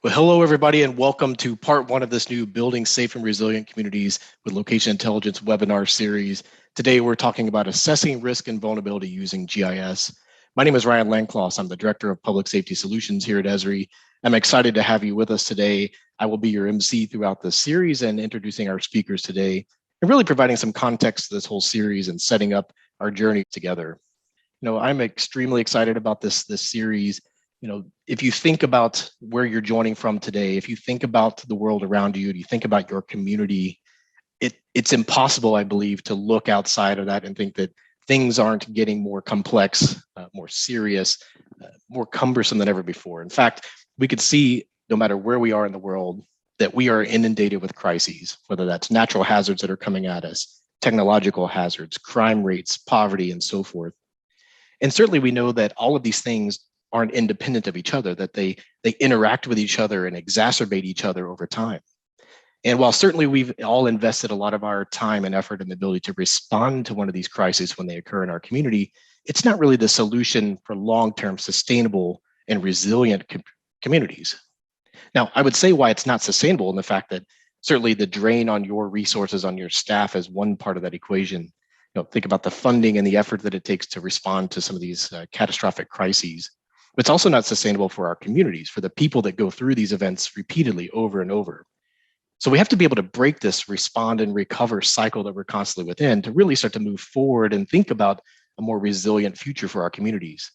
Well, hello, everybody, and welcome to part one of this new Building Safe and Resilient Communities with Location Intelligence webinar series. Today, we're talking about assessing risk and vulnerability using GIS. My name is Ryan Langcloss. I'm the Director of Public Safety Solutions here at Esri. I'm excited to have you with us today. I will be your MC throughout this series and introducing our speakers today and really providing some context to this whole series and setting up our journey together. I'm extremely excited about this series. If you think about where you're joining from today, if you think about the world around you, and you think about your community, it's impossible, I believe, to look outside of that and think that things aren't getting more complex, more serious, more cumbersome than ever before. In fact, we could see, no matter where we are in the world, that we are inundated with crises, whether that's natural hazards that are coming at us, technological hazards, crime rates, poverty, and so forth. And certainly we know that all of these things aren't independent of each other, that they interact with each other and exacerbate each other over time. And while certainly we've all invested a lot of our time and effort in the ability to respond to one of these crises when they occur in our community, it's not really the solution for long-term sustainable and resilient communities. Now, I would say why it's not sustainable in the fact that certainly the drain on your resources, on your staff, is one part of that equation. Think about the funding and the effort that it takes to respond to some of these catastrophic crises. But it's also not sustainable for our communities, for the people that go through these events repeatedly over and over. So we have to be able to break this respond and recover cycle that we're constantly within to really start to move forward and think about a more resilient future for our communities.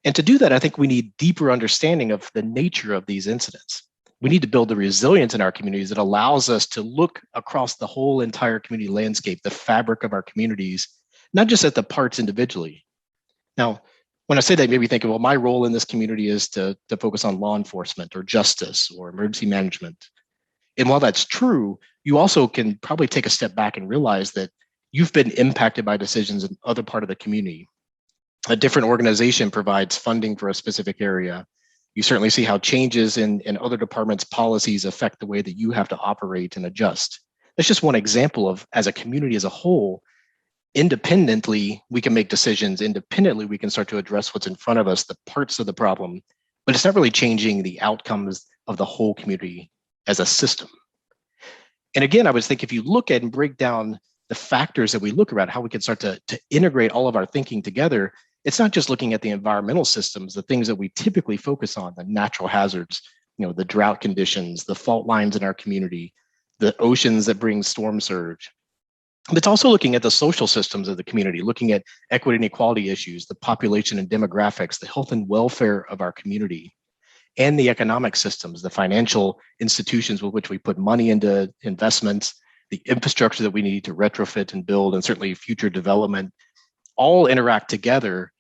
And to do that, I think we need deeper understanding of the nature of these incidents. We need to build the resilience in our communities that allows us to look across the whole entire community landscape, the fabric of our communities, not just at the parts individually. Now, when I say that, maybe thinking, well, my role in this community is to focus on law enforcement or justice or emergency management. And while that's true, you also can probably take a step back and realize that you've been impacted by decisions in other part of the community. A different organization provides funding for a specific area. You certainly see how changes in other departments' policies affect the way that you have to operate and adjust. That's just one example of, as a community as a whole, independently, we can make decisions. Independently, we can start to address what's in front of us, the parts of the problem, but it's not really changing the outcomes of the whole community as a system. And again, I would think if you look at and break down the factors that we look around, how we can start to integrate all of our thinking together, it's not just looking at the environmental systems, the things that we typically focus on, the natural hazards, the drought conditions, the fault lines in our community, the oceans that bring storm surge. But it's also looking at the social systems of the community, looking at equity and equality issues, the population and demographics, the health and welfare of our community, and the economic systems, the financial institutions with which we put money into investments, the infrastructure that we need to retrofit and build, and certainly future development, all interact together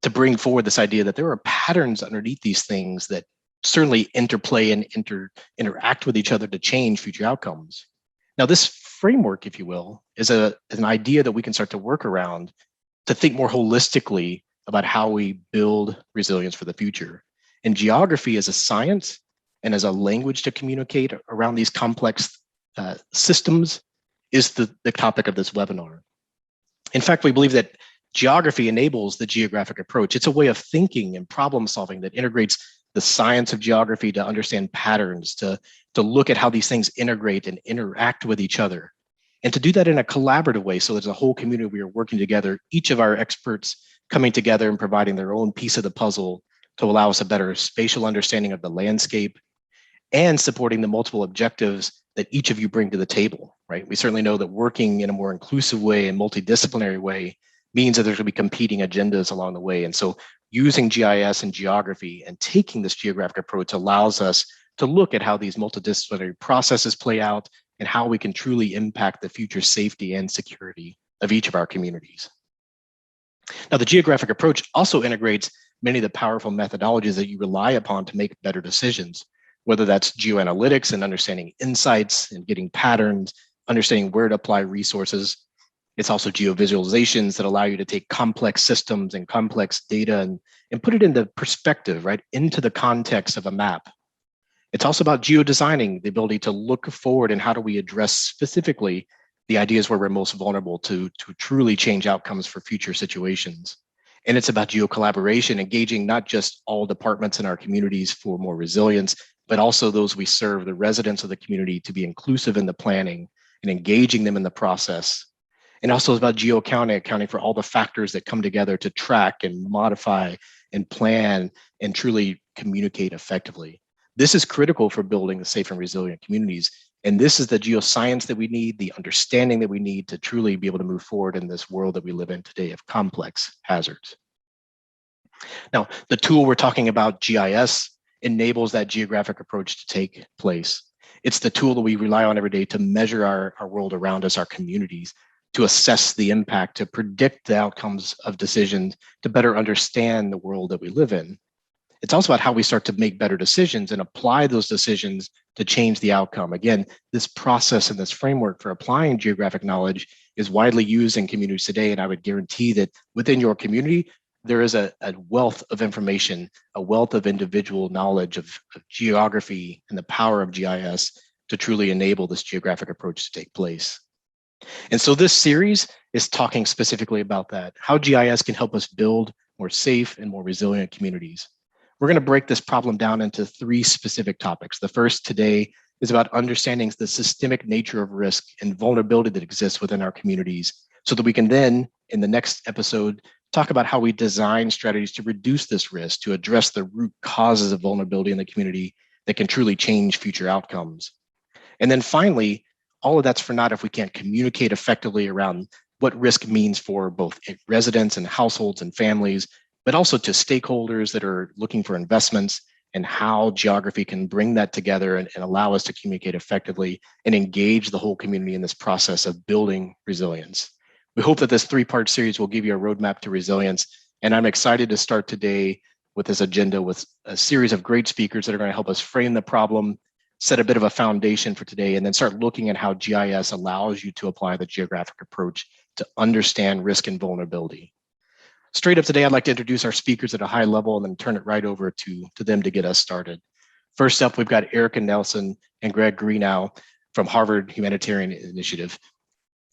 to bring forward this idea that there are patterns underneath these things that certainly interplay and interact with each other to change future outcomes. Now, this framework, if you will, is an idea that we can start to work around to think more holistically about how we build resilience for the future. And geography as a science and as a language to communicate around these complex systems is the topic of this webinar. In fact, we believe that geography enables the geographic approach. It's a way of thinking and problem solving that integrates the science of geography to understand patterns, to look at how these things integrate and interact with each other, and to do that in a collaborative way. So there's a whole community, we are working together, each of our experts coming together and providing their own piece of the puzzle to allow us a better spatial understanding of the landscape and supporting the multiple objectives that each of you bring to the table, right? We certainly know that working in a more inclusive way and multidisciplinary way means that there's going to be competing agendas along the way. And so using GIS and geography and taking this geographic approach allows us to look at how these multidisciplinary processes play out and how we can truly impact the future safety and security of each of our communities. Now, the geographic approach also integrates many of the powerful methodologies that you rely upon to make better decisions, whether that's geoanalytics and understanding insights and getting patterns, understanding where to apply resources. It's also geovisualizations that allow you to take complex systems and complex data and put it into perspective, right, into the context of a map. It's also about geodesigning, the ability to look forward and how do we address specifically the ideas where we're most vulnerable to truly change outcomes for future situations. And it's about geo-collaboration, engaging not just all departments in our communities for more resilience, but also those we serve, the residents of the community, to be inclusive in the planning and engaging them in the process. And also it's about geo-accounting, accounting for all the factors that come together to track and modify and plan and truly communicate effectively. This is critical for building the safe and resilient communities. And this is the geoscience that we need, the understanding that we need to truly be able to move forward in this world that we live in today of complex hazards. Now, the tool we're talking about, GIS, enables that geographic approach to take place. It's the tool that we rely on every day to measure our world around us, our communities, to assess the impact, to predict the outcomes of decisions, to better understand the world that we live in. It's also about how we start to make better decisions and apply those decisions to change the outcome. Again, this process and this framework for applying geographic knowledge is widely used in communities today, and I would guarantee that within your community, there is a wealth of information, a wealth of individual knowledge of geography and the power of GIS to truly enable this geographic approach to take place. And so this series is talking specifically about that, how GIS can help us build more safe and more resilient communities. We're going to break this problem down into 3 specific topics. The first today is about understanding the systemic nature of risk and vulnerability that exists within our communities, so that we can then, in the next episode, talk about how we design strategies to reduce this risk, to address the root causes of vulnerability in the community that can truly change future outcomes. And then finally, all of that's for naught if we can't communicate effectively around what risk means for both residents and households and families, but also to stakeholders that are looking for investments, and how geography can bring that together and allow us to communicate effectively and engage the whole community in this process of building resilience. We hope that this 3-part series will give you a roadmap to resilience, and I'm excited to start today with this agenda with a series of great speakers that are going to help us frame the problem, set a bit of a foundation for today, and then start looking at how GIS allows you to apply the geographic approach to understand risk and vulnerability. Straight up today, I'd like to introduce our speakers at a high level and then turn it right over to them to get us started. First up, we've got Erica Nelson and Greg Greenow from Harvard Humanitarian Initiative.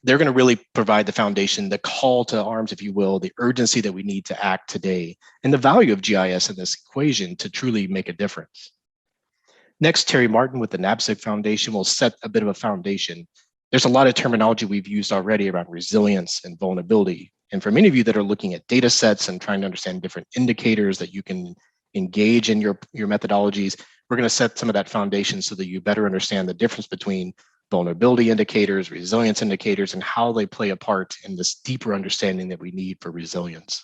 They're going to really provide the foundation, the call to arms, if you will, the urgency that we need to act today, and the value of GIS in this equation to truly make a difference. Next, Terry Martin with the NABSIG Foundation will set a bit of a foundation. There's a lot of terminology we've used already around resilience and vulnerability. And for many of you that are looking at data sets and trying to understand different indicators that you can engage in your methodologies, we're going to set some of that foundation so that you better understand the difference between vulnerability indicators, resilience indicators, and how they play a part in this deeper understanding that we need for resilience.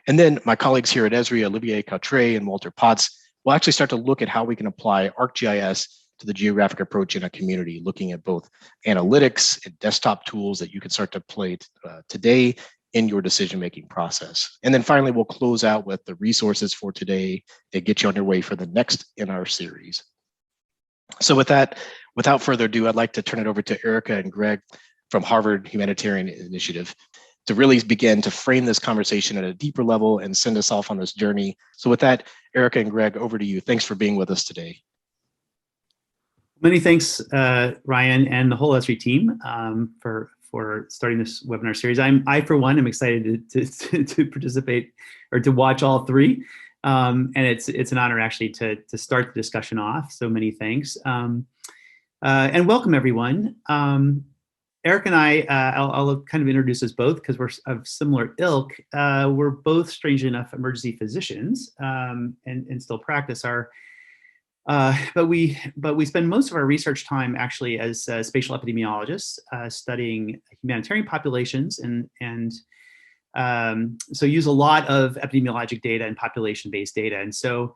And then my colleagues here at Esri, Olivier Cautré and Walter Potts, will actually start to look at how we can apply ArcGIS to the geographic approach in a community, looking at both analytics and desktop tools that you can start to play today in your decision-making process. And then finally, we'll close out with the resources for today that get you on your way for the next in our series. So with that, without further ado, I'd like to turn it over to Erica and Greg from Harvard Humanitarian Initiative to really begin to frame this conversation at a deeper level and send us off on this journey. So with that, Erica and Greg, over to you. Thanks for being with us today. Many thanks, Ryan, and the whole Esri team for starting this webinar series. I for one, am excited to participate or to watch all 3, and it's an honor actually to start the discussion off. So many thanks, and welcome everyone. Eric and I'll kind of introduce us both because we're of similar ilk. We're both, strangely enough, emergency physicians and still practice our. But we spend most of our research time actually as spatial epidemiologists studying humanitarian populations and so use a lot of epidemiologic data and population-based data. And so,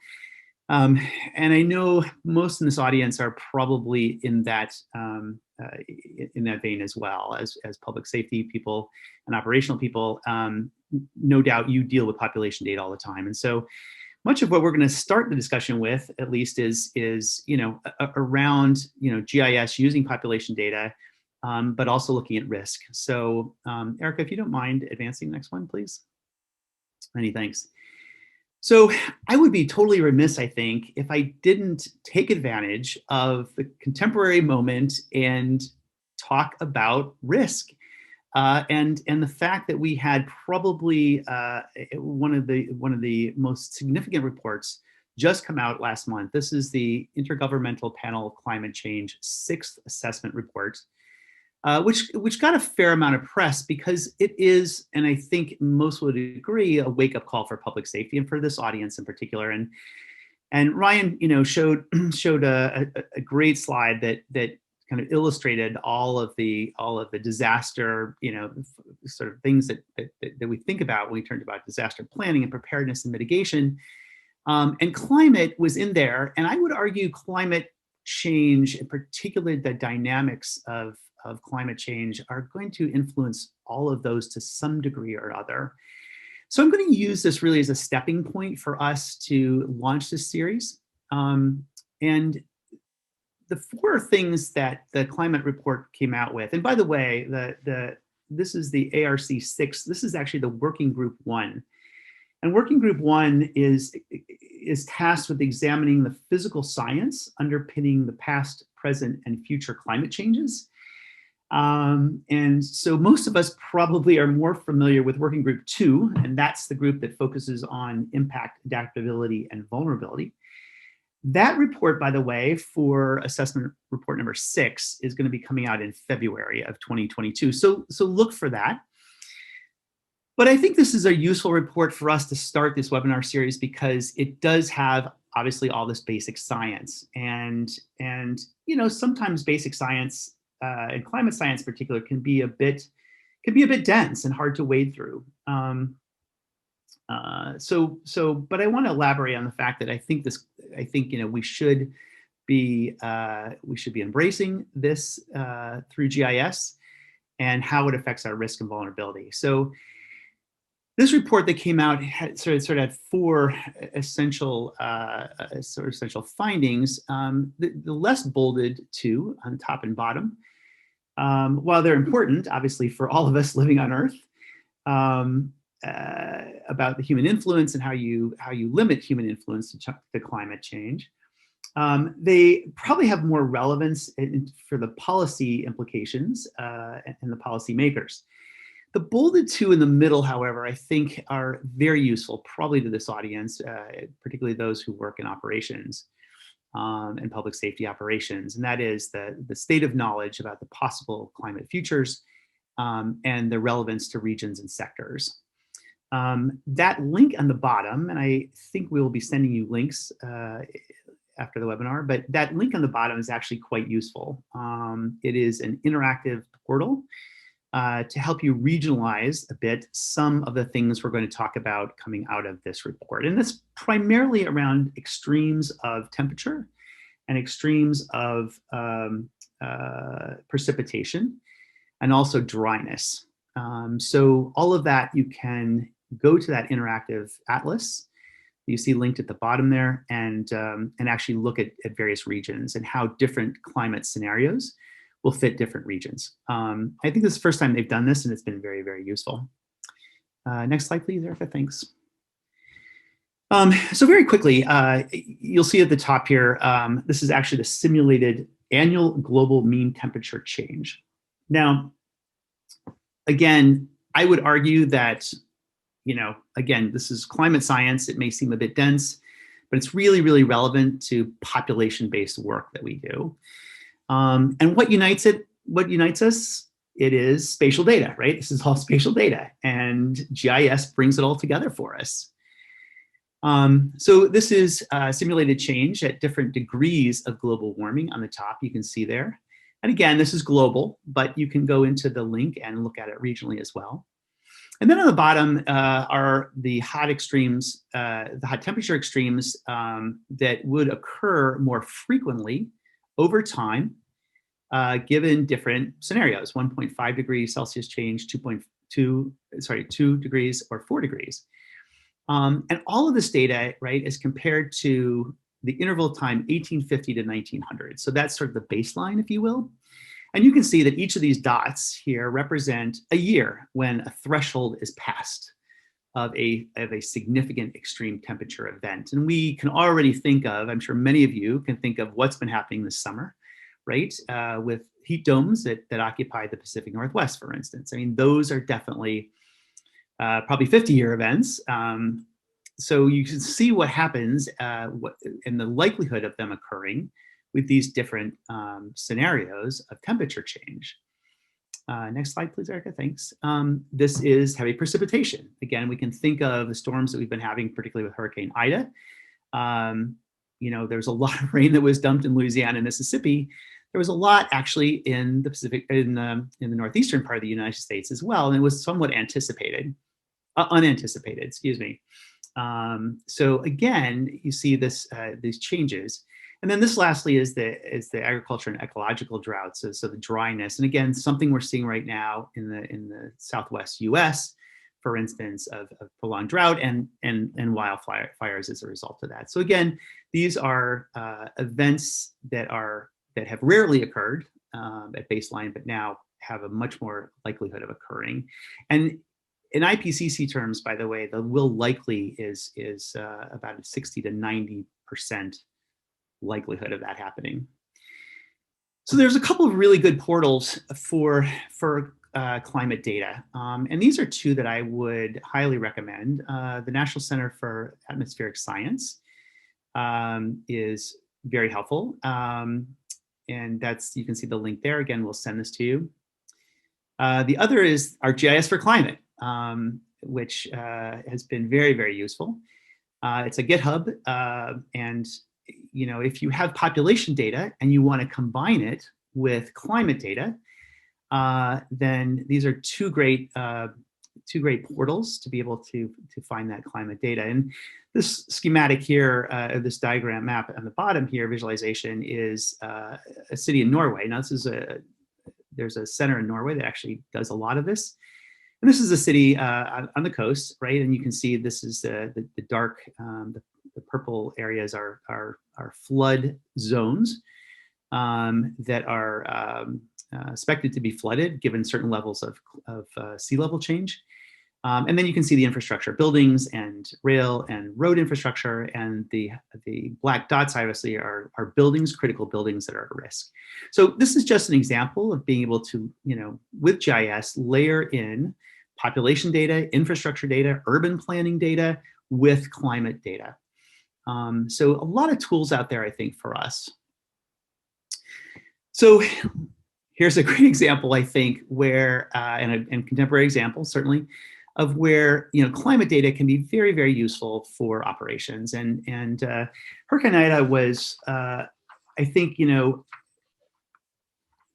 and I know most in this audience are probably in that vein as well as public safety people and operational people. No doubt you deal with population data all the time, and so. Much of what we're going to start the discussion with, at least, is around GIS using population data, but also looking at risk. So, Erica, if you don't mind advancing the next one, please. Many thanks. So, I would be totally remiss, I think, if I didn't take advantage of the contemporary moment and talk about risk. and the fact that we had probably one of the most significant reports just come out last month. This is the Intergovernmental Panel of Climate Change 6th assessment report, which got a fair amount of press because it is, and I think most would agree, a wake-up call for public safety and for this audience in particular. And Ryan, showed a great slide that kind of illustrated all of the disaster, sort of things that we think about when we turn about disaster planning and preparedness and mitigation. And climate was in there, and I would argue climate change, in particular the dynamics of climate change, are going to influence all of those to some degree or other. So I'm going to use this really as a stepping point for us to launch this series. And the 4 things that the climate report came out with, and by the way, this is the ARC 6, this is actually the Working Group 1. And Working Group 1 is tasked with examining the physical science underpinning the past, present, and future climate changes. And so most of us probably are more familiar with Working Group 2, and that's the group that focuses on impact, adaptability, and vulnerability. That report, by the way, for assessment report number 6 is going to be coming out in February of 2022. So look for that. But I think this is a useful report for us to start this webinar series because it does have obviously all this basic science, and sometimes basic science and climate science in particular can be a bit dense and hard to wade through. But I want to elaborate on the fact that I think we should be embracing this through GIS and how it affects our risk and vulnerability. So this report that came out had sort of had 4 essential findings. The less bolded 2 on top and bottom, while they're important, obviously, for all of us living on Earth, about the human influence and how you limit human influence to climate change. They probably have more relevance for the policy implications and the policy makers. The bolded 2 in the middle, however, I think are very useful, probably to this audience, particularly those who work in operations and public safety operations. And that is the state of knowledge about the possible climate futures and the relevance to regions and sectors. That link on the bottom, and I think we will be sending you links after the webinar, but that link on the bottom is actually quite useful. It is an interactive portal to help you regionalize a bit some of the things we're going to talk about coming out of this report. And that's primarily around extremes of temperature and extremes of precipitation and also dryness. So all of that, you can go to that interactive atlas you see linked at the bottom there and actually look at various regions and how different climate scenarios will fit different regions. I think this is the first time they've done this, and it's been very, very useful. Next slide, please, Erica, thanks. So very quickly, you'll see at the top here, this is actually the simulated annual global mean temperature change. Now, again, I would argue that, again, this is climate science. It may seem a bit dense, but it's really, really relevant to population-based work that we do. And what unites us? It is spatial data, right? This is all spatial data, and GIS brings it all together for us. So this is simulated change at different degrees of global warming on the top, you can see there. And again, this is global, but you can go into the link and look at it regionally as well. And then on the bottom are the hot extremes, the hot temperature extremes that would occur more frequently over time, given different scenarios, 1.5 degrees Celsius change, 2 degrees or 4 degrees. And all of this data, right, is compared to the interval time 1850 to 1900. So that's sort of the baseline, if you will. And you can see that each of these dots here represent a year when a threshold is passed of a significant extreme temperature event. And we can already think of, I'm sure many of you can think of what's been happening this summer, right? With heat domes that occupy the Pacific Northwest, for instance. I mean, those are definitely probably 50-year events. So you can see what happens and the likelihood of them occurring with these different scenarios of temperature change. Next slide, please, Erica. Thanks. This is heavy precipitation. Again, we can think of the storms that we've been having, particularly with Hurricane Ida. There's a lot of rain that was dumped in Louisiana and Mississippi. There was a lot actually in the Pacific, in the northeastern part of the United States as well, and it was somewhat unanticipated. Excuse me. So again, you see these changes. And then this lastly is the agriculture and ecological droughts, so the dryness. And again, something we're seeing right now in the Southwest US, for instance, of prolonged drought and wildfires as a result of that. So again, these are events that have rarely occurred at baseline, but now have a much more likelihood of occurring. And in IPCC terms, by the way, the will likely is about a 60 to 90% likelihood of that happening. So there's a couple of really good portals for climate data. And these are two that I would highly recommend. The National Center for Atmospheric Science is very helpful. And you can see the link there. Again, we'll send this to you. The other is ArcGIS for Climate, which has been very, very useful. It's a GitHub, and if you have population data and you want to combine it with climate data, then these are two great portals to be able to find that climate data. And this schematic here, this diagram map on the bottom here, visualization, is a city in Norway. Now there's a center in Norway that actually does a lot of this. And this is a city on the coast, right? And you can see this is the dark, the purple areas are flood zones that are expected to be flooded given certain levels of sea level change. And then you can see the infrastructure, buildings and rail and road infrastructure, and the black dots obviously are buildings, critical buildings that are at risk. So this is just an example of being able to, with GIS, layer in population data, infrastructure data, urban planning data with climate data. So a lot of tools out there, I think, for us. So here's a great example, I think, where, and contemporary example, certainly, of where climate data can be very, very useful for operations. And Hurricane Ida was, I think,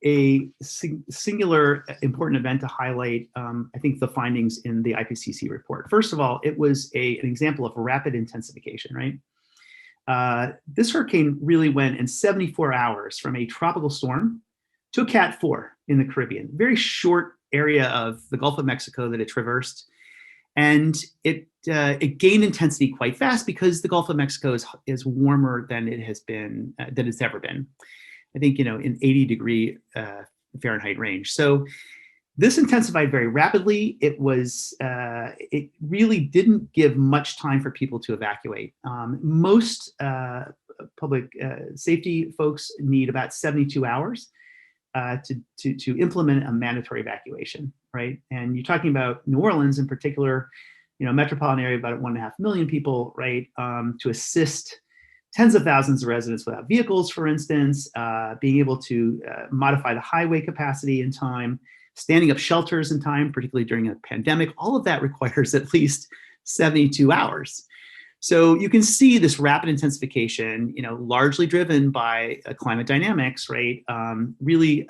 a singular important event to highlight, I think, the findings in the IPCC report. First of all, it was an example of rapid intensification, right? This hurricane really went in 74 hours from a tropical storm to a Cat 4 in the Caribbean. Very short area of the Gulf of Mexico that it traversed. And it gained intensity quite fast because the Gulf of Mexico is warmer than it has been, than it's ever been. I think, in 80-degree Fahrenheit range. So this intensified very rapidly. It really didn't give much time for people to evacuate. Most public safety folks need about 72 hours to implement a mandatory evacuation, right? And you're talking about New Orleans in particular, metropolitan area, about 1.5 million people, right? To assist tens of thousands of residents without vehicles, for instance, being able to modify the highway capacity in time, standing up shelters in time, particularly during a pandemic. All of that requires at least 72 hours. So you can see this rapid intensification, largely driven by climate dynamics, right? Really,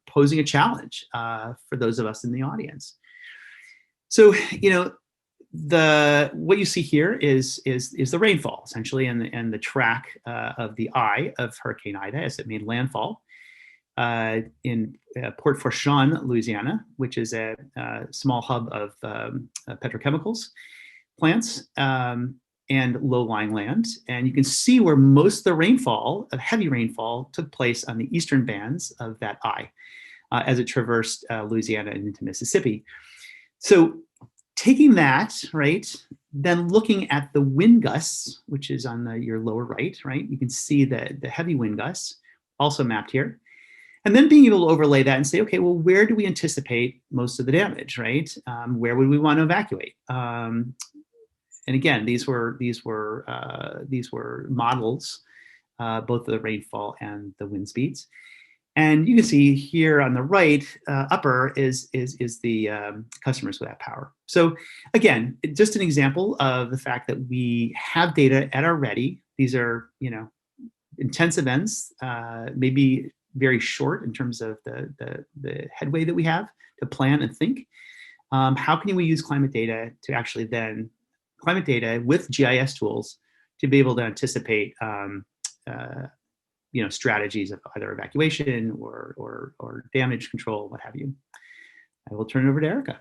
posing a challenge for those of us in the audience. So, what you see here is the rainfall essentially, and the track of the eye of Hurricane Ida as it made landfall in Port Fourchon, Louisiana, which is a small hub of petrochemicals plants and low-lying land. And you can see where most of the rainfall, of heavy rainfall, took place on the eastern bands of that eye as it traversed Louisiana and into Mississippi. So taking that, right, then looking at the wind gusts, which is on your lower right, you can see the heavy wind gusts, also mapped here. And then being able to overlay that and say, okay, well, where do we anticipate most of the damage, right? Where would we want to evacuate? And again, these were models, both the rainfall and the wind speeds. And you can see here on the right upper is the customers without power. So again, just an example of the fact that we have data at our ready. These are, intense events, maybe very short in terms of the headway that we have to plan and think. How can we use climate data to actually then, climate data with GIS tools to be able to anticipate strategies of either evacuation or damage control, what have you. I will turn it over to Erica.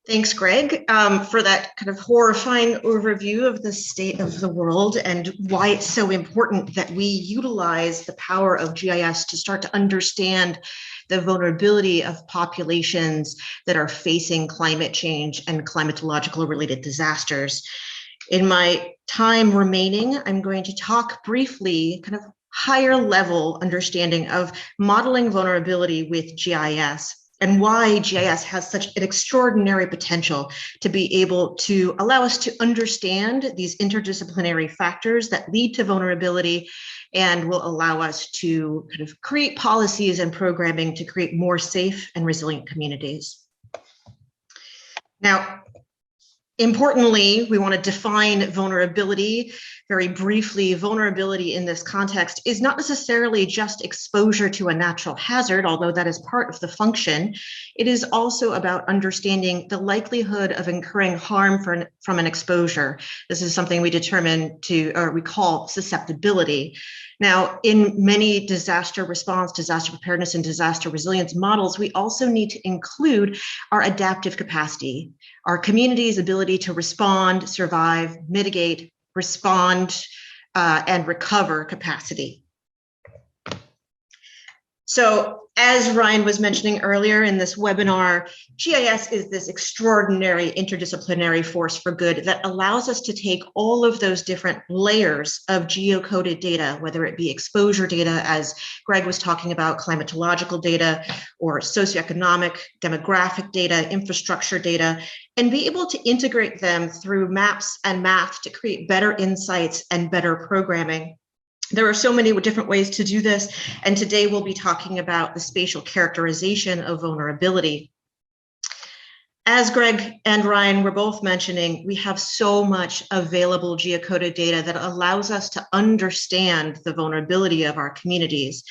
Thanks, Greg, for that kind of horrifying overview of the state of the world and why it's so important that we utilize the power of GIS to start to understand the vulnerability of populations that are facing climate change and climatological related disasters. In my time remaining, I'm going to talk briefly, kind of higher level understanding of modeling vulnerability with GIS and why GIS has such an extraordinary potential to be able to allow us to understand these interdisciplinary factors that lead to vulnerability and will allow us to kind of create policies and programming to create more safe and resilient communities. Now, importantly, we want to define vulnerability very briefly. Vulnerability in this context is not necessarily just exposure to a natural hazard, although that is part of the function. It is also about understanding the likelihood of incurring harm from an exposure. This is something we determine we call susceptibility. Now, in many disaster response, disaster preparedness, and disaster resilience models, we also need to include our adaptive capacity, our community's ability to respond, survive, mitigate, respond, and recover capacity. So, as Ryan was mentioning earlier in this webinar, GIS is this extraordinary interdisciplinary force for good that allows us to take all of those different layers of geocoded data, whether it be exposure data, as Greg was talking about, climatological data, or socioeconomic, demographic data, infrastructure data, and be able to integrate them through maps and math to create better insights and better programming. There are so many different ways to do this, and today we'll be talking about the spatial characterization of vulnerability. As Greg and Ryan were both mentioning, we have so much available geocoded data that allows us to understand the vulnerability of our communities.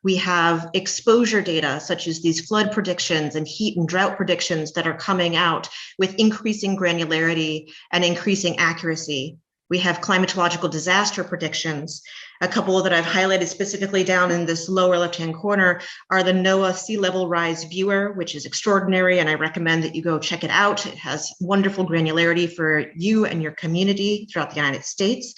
We have exposure data, such as these flood predictions and heat and drought predictions that are coming out with increasing granularity and increasing accuracy. We have climatological disaster predictions. A couple that I've highlighted specifically down in this lower left-hand corner are the NOAA Sea Level Rise Viewer, which is extraordinary, and I recommend that you go check it out. It has wonderful granularity for you and your community throughout the United States.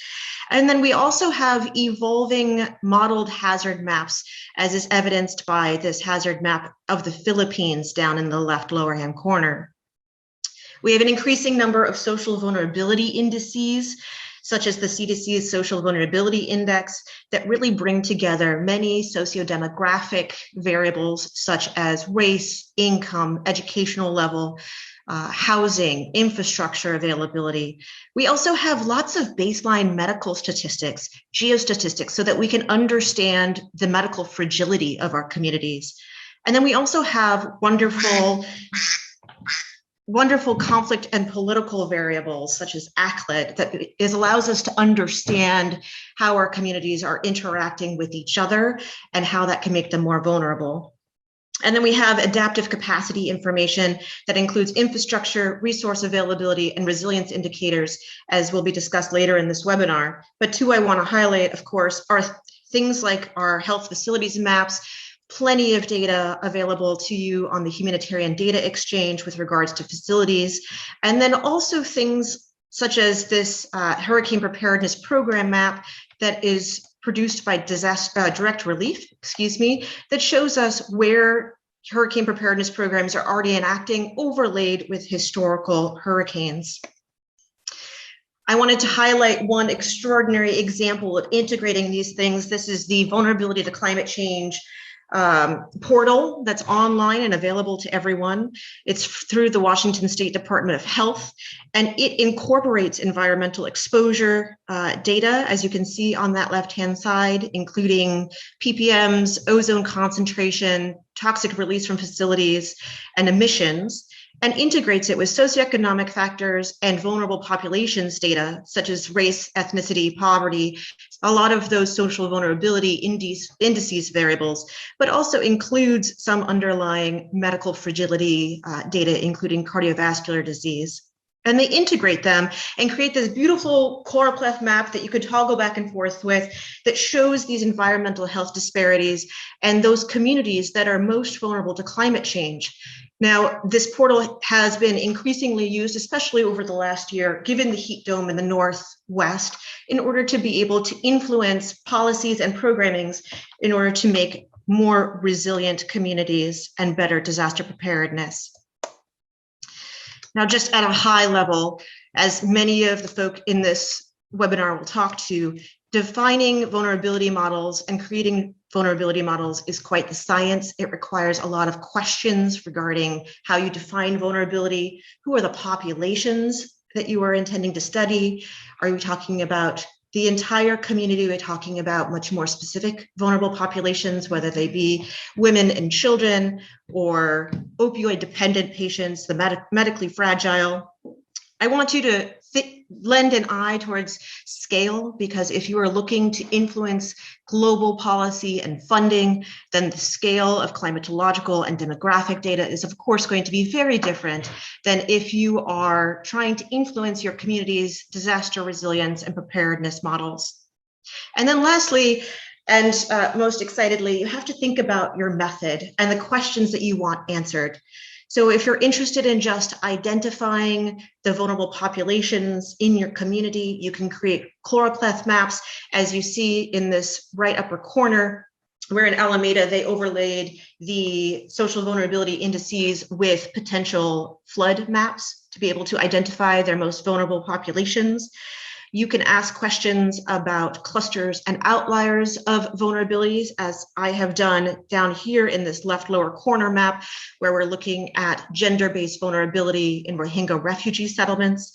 And then we also have evolving modeled hazard maps, as is evidenced by this hazard map of the Philippines down in the left lower-hand corner. We have an increasing number of social vulnerability indices, such as the CDC's Social Vulnerability Index, that really bring together many socio-demographic variables such as race, income, educational level, housing, infrastructure availability. We also have lots of baseline medical statistics, geostatistics, so that we can understand the medical fragility of our communities. And then we also have wonderful conflict and political variables such as ACLED that allows us to understand how our communities are interacting with each other and how that can make them more vulnerable. And then we have adaptive capacity information that includes infrastructure, resource availability, and resilience indicators, as will be discussed later in this webinar. But two I want to highlight, of course, are things like our health facilities maps, plenty of data available to you on the Humanitarian Data Exchange with regards to facilities, and then also things such as this Hurricane Preparedness Program map that is produced by Direct Relief, that shows us where hurricane preparedness programs are already enacting, overlaid with historical hurricanes. I wanted to highlight one extraordinary example of integrating these things. This is the vulnerability to climate change portal that's online and available to everyone. It's through the Washington State Department of Health, and it incorporates environmental exposure data, as you can see on that left-hand side, including ppms, ozone concentration, toxic release from facilities, and emissions, and integrates it with socioeconomic factors and vulnerable populations data, such as race, ethnicity, poverty, a lot of those social vulnerability indices variables, but also includes some underlying medical fragility data, including cardiovascular disease. And they integrate them and create this beautiful choropleth map that you could toggle back and forth with that shows these environmental health disparities and those communities that are most vulnerable to climate change. Now, this portal has been increasingly used, especially over the last year, given the heat dome in the Northwest, in order to be able to influence policies and programmings in order to make more resilient communities and better disaster preparedness. Now, just at a high level, as many of the folk in this webinar will talk to, defining vulnerability models and creating vulnerability models is quite the science. It requires a lot of questions regarding how you define vulnerability. Who are the populations that you are intending to study? Are you talking about the entire community? We're talking about much more specific vulnerable populations, whether they be women and children or opioid dependent patients, the medically fragile. I want you to lend an eye towards scale, because if you are looking to influence global policy and funding, then the scale of climatological and demographic data is of course going to be very different than if you are trying to influence your community's disaster resilience and preparedness models. And then lastly, and most excitedly, you have to think about your method and the questions that you want answered. So if you're interested in just identifying the vulnerable populations in your community, you can create choropleth maps, as you see in this right upper corner, where in Alameda, they overlaid the social vulnerability indices with potential flood maps to be able to identify their most vulnerable populations. You can ask questions about clusters and outliers of vulnerabilities, as I have done down here in this left lower corner map, where we're looking at gender-based vulnerability in Rohingya refugee settlements.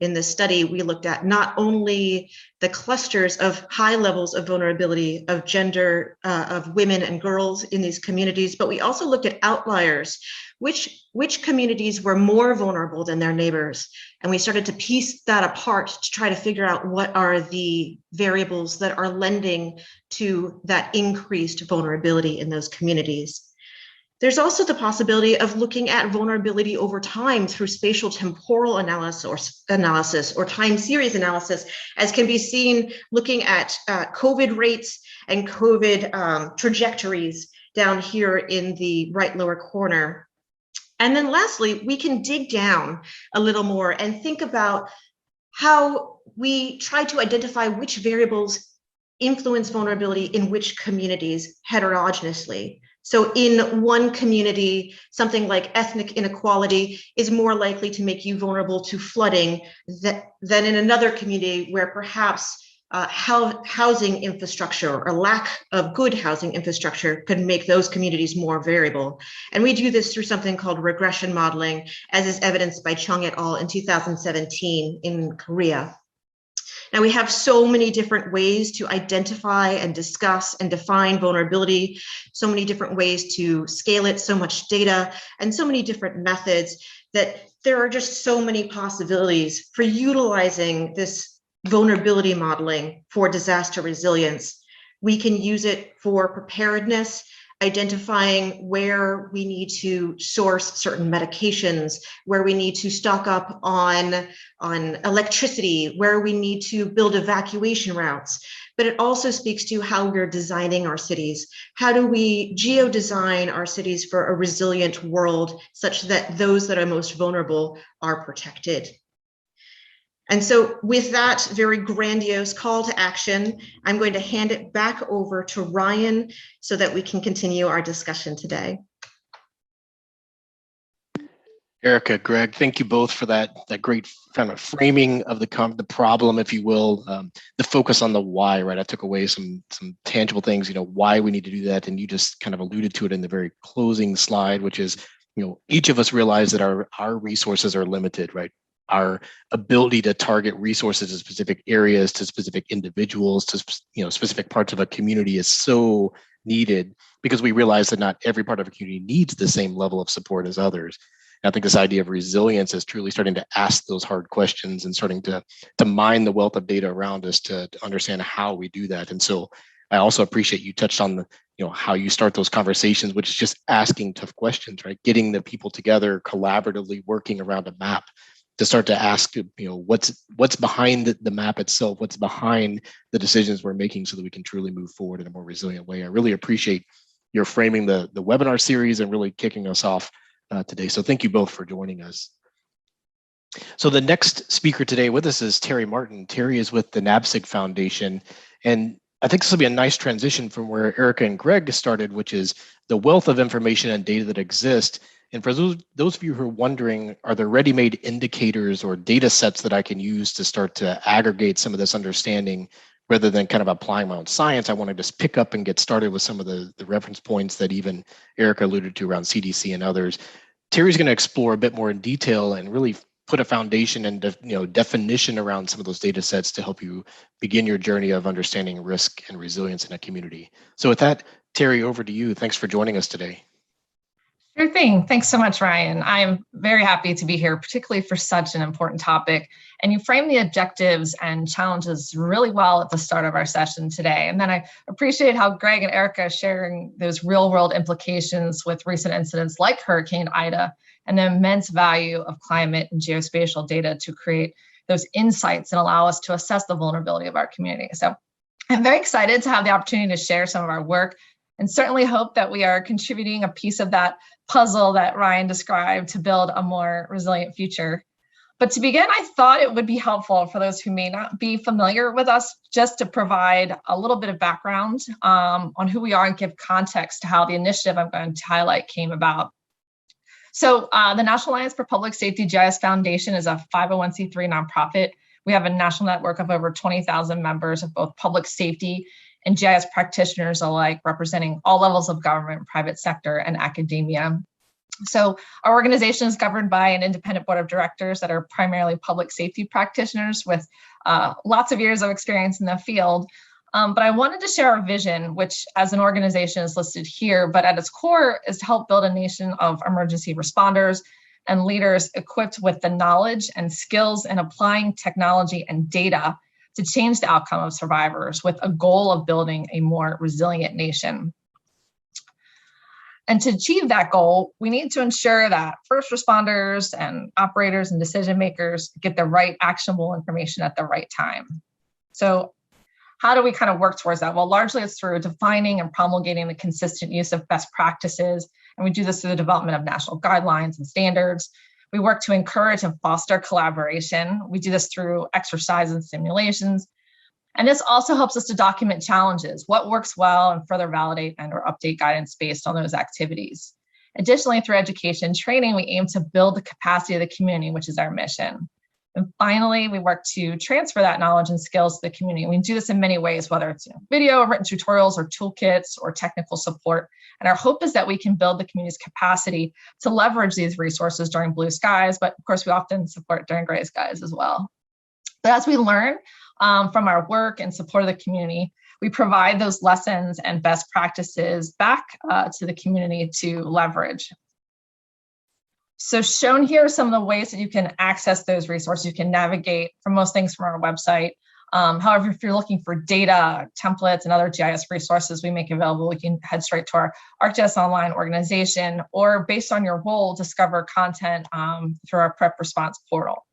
In this study, we looked at not only the clusters of high levels of vulnerability of gender, of women and girls in these communities, but we also looked at outliers, which communities were more vulnerable than their neighbors. And we started to piece that apart to try to figure out what are the variables that are lending to that increased vulnerability in those communities. There's also the possibility of looking at vulnerability over time through spatial temporal analysis or time series analysis, as can be seen looking at COVID rates and COVID trajectories down here in the right lower corner. And then lastly, we can dig down a little more and think about how we try to identify which variables influence vulnerability in which communities heterogeneously. So in one community, something like ethnic inequality is more likely to make you vulnerable to flooding than in another community where perhaps housing infrastructure or lack of good housing infrastructure could make those communities more variable. And we do this through something called regression modeling, as is evidenced by Chung et al. In 2017 in Korea. Now, we have so many different ways to identify and discuss and define vulnerability, so many different ways to scale it, so much data, and so many different methods that there are just so many possibilities for utilizing this vulnerability modeling for disaster resilience. We can use it for preparedness, identifying where we need to source certain medications, where we need to stock up on electricity, where we need to build evacuation routes. But it also speaks to how we're designing our cities. How do we geo-design our cities for a resilient world such that those that are most vulnerable are protected? And so with that very grandiose call to action, I'm going to hand it back over to Ryan so that we can continue our discussion today. Erica, Greg, thank you both for that great kind of framing of the problem, if you will, the focus on the why, right? I took away some tangible things, why we need to do that. And you just kind of alluded to it in the very closing slide, which is, each of us realize that our resources are limited, right? Our ability to target resources to specific areas, to specific individuals, to specific parts of a community is so needed because we realize that not every part of a community needs the same level of support as others. And I think this idea of resilience is truly starting to ask those hard questions and starting to mine the wealth of data around us to understand how we do that. And so I also appreciate you touched on how you start those conversations, which is just asking tough questions, right? Getting the people together, collaboratively working around a map to start to ask, what's behind the map itself, what's behind the decisions we're making so that we can truly move forward in a more resilient way. I really appreciate your framing the webinar series and really kicking us off today. So thank you both for joining us. So the next speaker today with us is Terry Martin. Terry is with the NABSIG Foundation. And I think this will be a nice transition from where Erica and Greg started, which is the wealth of information and data that exist. And for those of you who are wondering, are there ready-made indicators or data sets that I can use to start to aggregate some of this understanding rather than kind of applying my own science? I want to just pick up and get started with some of the reference points that even Erica alluded to around CDC and others. Terry's going to explore a bit more in detail and really put a foundation and definition around some of those data sets to help you begin your journey of understanding risk and resilience in a community. So with that, Terry, over to you. Thanks for joining us today. Sure thing. Thanks so much, Ryan. I am very happy to be here, particularly for such an important topic. And you framed the objectives and challenges really well at the start of our session today. And then I appreciate how Greg and Erica are sharing those real world implications with recent incidents like Hurricane Ida and the immense value of climate and geospatial data to create those insights and allow us to assess the vulnerability of our community. So I'm very excited to have the opportunity to share some of our work and certainly hope that we are contributing a piece of that puzzle that Ryan described to build a more resilient future. But to begin, I thought it would be helpful for those who may not be familiar with us just to provide a little bit of background on who we are and give context to how the initiative I'm going to highlight came about. So the National Alliance for Public Safety GIS Foundation is a 501c3 nonprofit. We have a national network of over 20,000 members of both public safety and GIS practitioners alike, representing all levels of government, private sector, and academia. So our organization is governed by an independent board of directors that are primarily public safety practitioners with lots of years of experience in the field. But I wanted to share our vision, which as an organization is listed here, but at its core is to help build a nation of emergency responders and leaders equipped with the knowledge and skills in applying technology and data to change the outcome of survivors with a goal of building a more resilient nation. And to achieve that goal, we need to ensure that first responders and operators and decision makers get the right actionable information at the right time. So how do we kind of work towards that? Well, largely it's through defining and promulgating the consistent use of best practices. And we do this through the development of national guidelines and standards. We work to encourage and foster collaboration. We do this through exercise and simulations. And this also helps us to document challenges, what works well, and further validate and or update guidance based on those activities. Additionally, through education and training, we aim to build the capacity of the community, which is our mission. And finally, we work to transfer that knowledge and skills to the community. We do this in many ways, whether it's video, written tutorials, or toolkits, or technical support. And our hope is that we can build the community's capacity to leverage these resources during blue skies, but of course, we often support during gray skies as well. But as we learn from our work and support of the community, we provide those lessons and best practices back to the community to leverage. So shown here are some of the ways that you can access those resources. You can navigate for most things from our website. However, if you're looking for data, templates, and other GIS resources we make available, we can head straight to our ArcGIS Online organization, or based on your role, discover content through our Prep Response portal.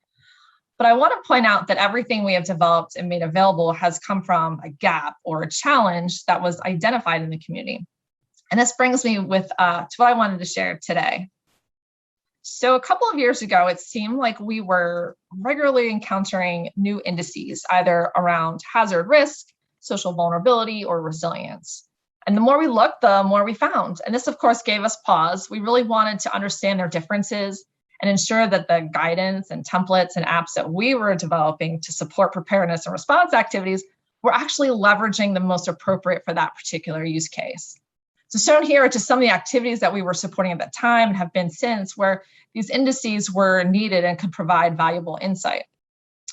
But I want to point out that everything we have developed and made available has come from a gap or a challenge that was identified in the community. And this brings me to what I wanted to share today. So a couple of years ago, it seemed like we were regularly encountering new indices, either around hazard risk, social vulnerability, or resilience. And the more we looked, the more we found. And this, of course, gave us pause. We really wanted to understand their differences and ensure that the guidance and templates and apps that we were developing to support preparedness and response activities were actually leveraging the most appropriate for that particular use case. So shown here are just some of the activities that we were supporting at that time and have been since, where these indices were needed and could provide valuable insight.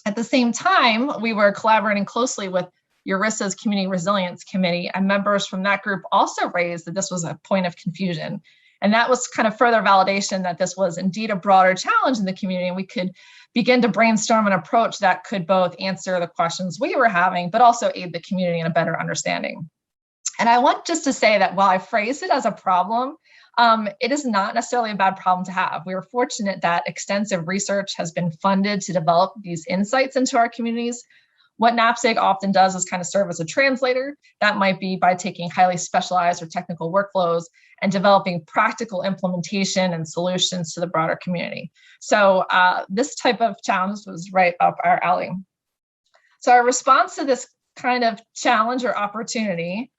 At the same time, we were collaborating closely with ERISA's Community Resilience Committee, and members from that group also raised that this was a point of confusion. And that was kind of further validation that this was indeed a broader challenge in the community, and we could begin to brainstorm an approach that could both answer the questions we were having, but also aid the community in a better understanding. And I want just to say that while I phrased it as a problem, it is not necessarily a bad problem to have. We are fortunate that extensive research has been funded to develop these insights into our communities. What NAPSG often does is kind of serve as a translator. That might be by taking highly specialized or technical workflows and developing practical implementation and solutions to the broader community. So this type of challenge was right up our alley. So our response to this kind of challenge or opportunity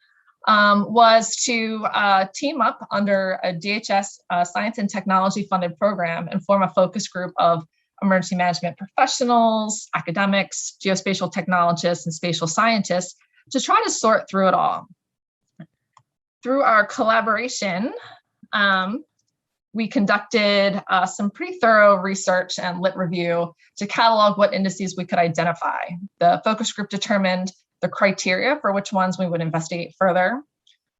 was to team up under a DHS Science and Technology funded program and form a focus group of emergency management professionals, academics, geospatial technologists, and spatial scientists to try to sort through it all. Through our collaboration, we conducted some pretty thorough research and lit review to catalog what indices we could identify. The focus group determined the criteria for which ones we would investigate further.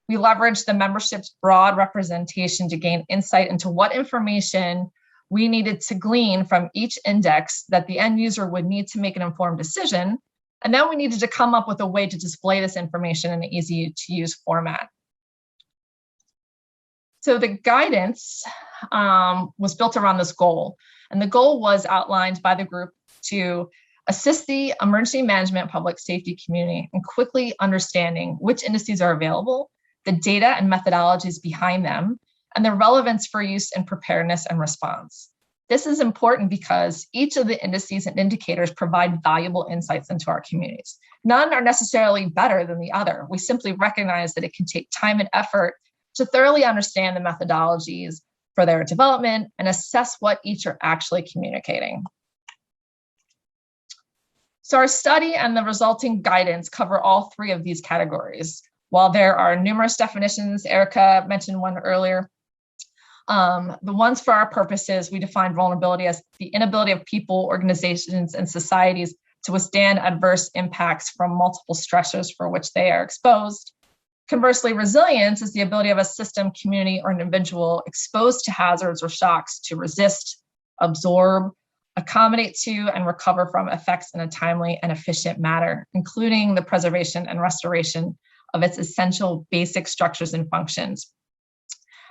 We leveraged the membership's broad representation to gain insight into what information we needed to glean from each index that the end user would need to make an informed decision. And then we needed to come up with a way to display this information in an easy to use format. So the guidance was built around this goal. And the goal was outlined by the group to assist the emergency management public safety community in quickly understanding which indices are available, the data and methodologies behind them, and their relevance for use in preparedness and response. This is important because each of the indices and indicators provide valuable insights into our communities. None are necessarily better than the other. We simply recognize that it can take time and effort to thoroughly understand the methodologies for their development and assess what each are actually communicating. So our study and the resulting guidance cover all three of these categories. While there are numerous definitions, Erica mentioned one earlier, the ones for our purposes, we define vulnerability as the inability of people, organizations, and societies to withstand adverse impacts from multiple stressors for which they are exposed. Conversely, resilience is the ability of a system, community, or an individual exposed to hazards or shocks to resist, absorb, accommodate to, and recover from effects in a timely and efficient manner, including the preservation and restoration of its essential basic structures and functions.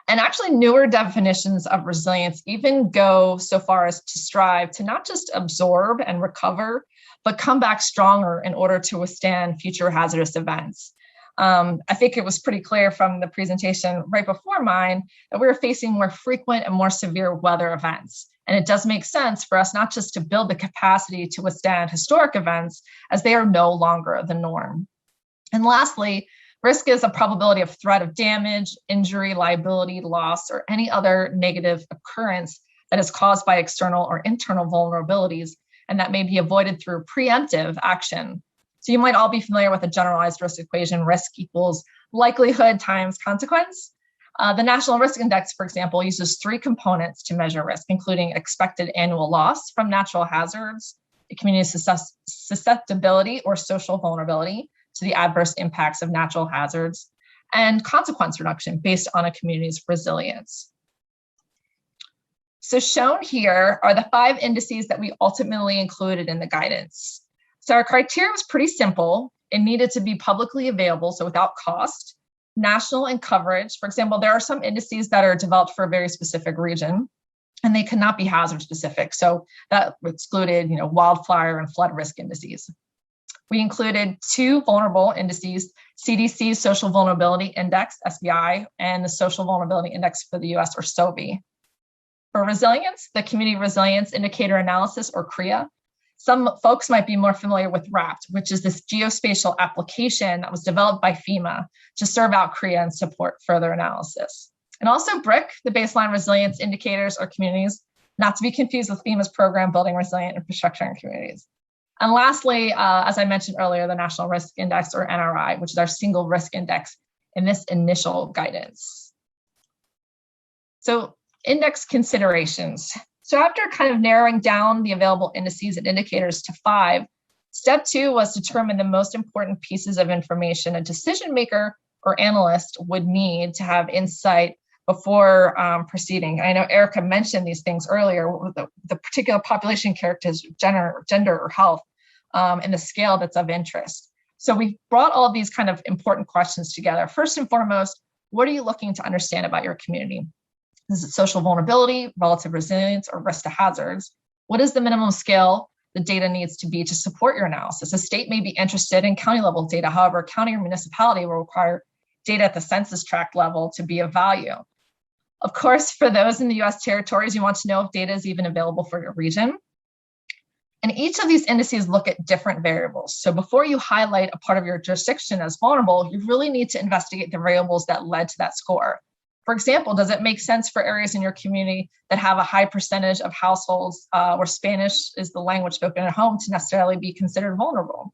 And actually, newer definitions of resilience even go so far as to strive to not just absorb and recover, but come back stronger in order to withstand future hazardous events. I think it was pretty clear from the presentation right before mine that we were facing more frequent and more severe weather events. And it does make sense for us not just to build the capacity to withstand historic events, as they are no longer the norm. And lastly, risk is a probability of threat of damage, injury, liability, loss, or any other negative occurrence that is caused by external or internal vulnerabilities, and that may be avoided through preemptive action. So you might all be familiar with the generalized risk equation: risk equals likelihood times consequence. The National Risk Index, for example, uses three components to measure risk, including expected annual loss from natural hazards, the community's susceptibility or social vulnerability to the adverse impacts of natural hazards, and consequence reduction based on a community's resilience. So shown here are the 5 indices that we ultimately included in the guidance. So our criteria was pretty simple. It needed to be publicly available, so without cost, national in coverage. For example, there are some indices that are developed for a very specific region, and they cannot be hazard specific. So that excluded, wildfire and flood risk indices. We included 2 vulnerable indices: CDC's Social Vulnerability Index, SVI, and the Social Vulnerability Index for the US, or SOVI. For resilience, the Community Resilience Indicator Analysis, or CRIA. Some folks might be more familiar with RAPT, which is this geospatial application that was developed by FEMA to serve out CRIA and support further analysis. And also BRIC, the Baseline Resilience Indicators, or communities, not to be confused with FEMA's program Building Resilient Infrastructure in Communities. And lastly, as I mentioned earlier, the National Risk Index, or NRI, which is our single risk index in this initial guidance. So index considerations. So after kind of narrowing down the available indices and indicators to 5, step 2 was to determine the most important pieces of information a decision maker or analyst would need to have insight before proceeding. I know Erica mentioned these things earlier, the particular population characteristics, gender or health, and the scale that's of interest. So we brought all of these kind of important questions together. First and foremost, what are you looking to understand about your community? Is it social vulnerability, relative resilience, or risk to hazards? What is the minimum scale the data needs to be to support your analysis? A state may be interested in county level data. However, a county or municipality will require data at the census tract level to be of value. Of course, for those in the US territories, you want to know if data is even available for your region. And each of these indices look at different variables. So before you highlight a part of your jurisdiction as vulnerable, you really need to investigate the variables that led to that score. For example, does it make sense for areas in your community that have a high percentage of households where Spanish is the language spoken at home to necessarily be considered vulnerable?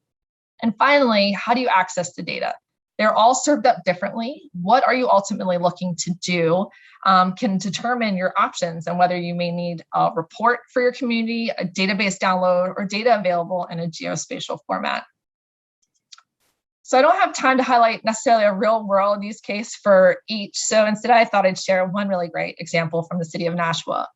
And finally, how do you access the data? They're all served up differently. What are you ultimately looking to do can determine your options and whether you may need a report for your community, a database download, or data available in a geospatial format. So I don't have time to highlight necessarily a real world use case for each. So instead, I thought I'd share one really great example from the city of Nashua.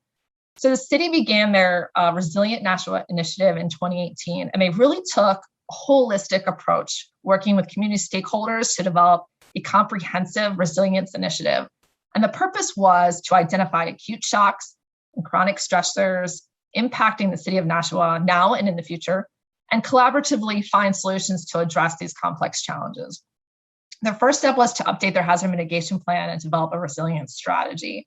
So the city began their Resilient Nashua initiative in 2018, and they really took a holistic approach, working with community stakeholders to develop a comprehensive resilience initiative. And the purpose was to identify acute shocks and chronic stressors impacting the city of Nashua now and in the future, and collaboratively find solutions to address these complex challenges. Their first step was to update their hazard mitigation plan and develop a resilience strategy.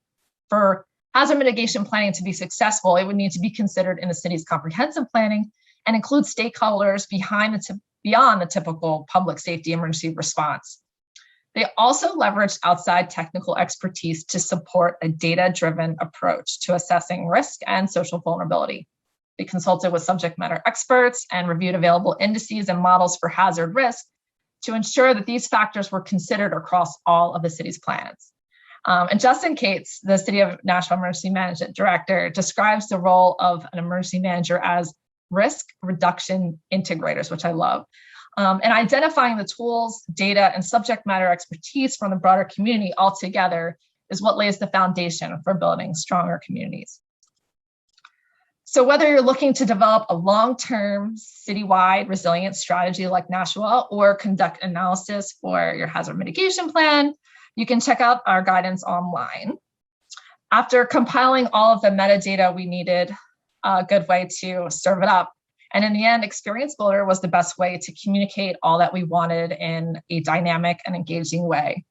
For hazard mitigation planning to be successful, it would need to be considered in the city's comprehensive planning and include stakeholders beyond the typical public safety emergency response. They also leveraged outside technical expertise to support a data-driven approach to assessing risk and social vulnerability. They consulted with subject matter experts and reviewed available indices and models for hazard risk to ensure that these factors were considered across all of the city's plans. And Justin Cates, the City of Nashua Emergency Management Director, describes the role of an emergency manager as risk reduction integrators, which I love. And identifying the tools, data, and subject matter expertise from the broader community all together is what lays the foundation for building stronger communities. So whether you're looking to develop a long-term citywide resilience strategy like Nashua or conduct analysis for your hazard mitigation plan, you can check out our guidance online. After compiling all of the metadata we needed, a good way to serve it up. And in the end, Experience Builder was the best way to communicate all that we wanted in a dynamic and engaging way.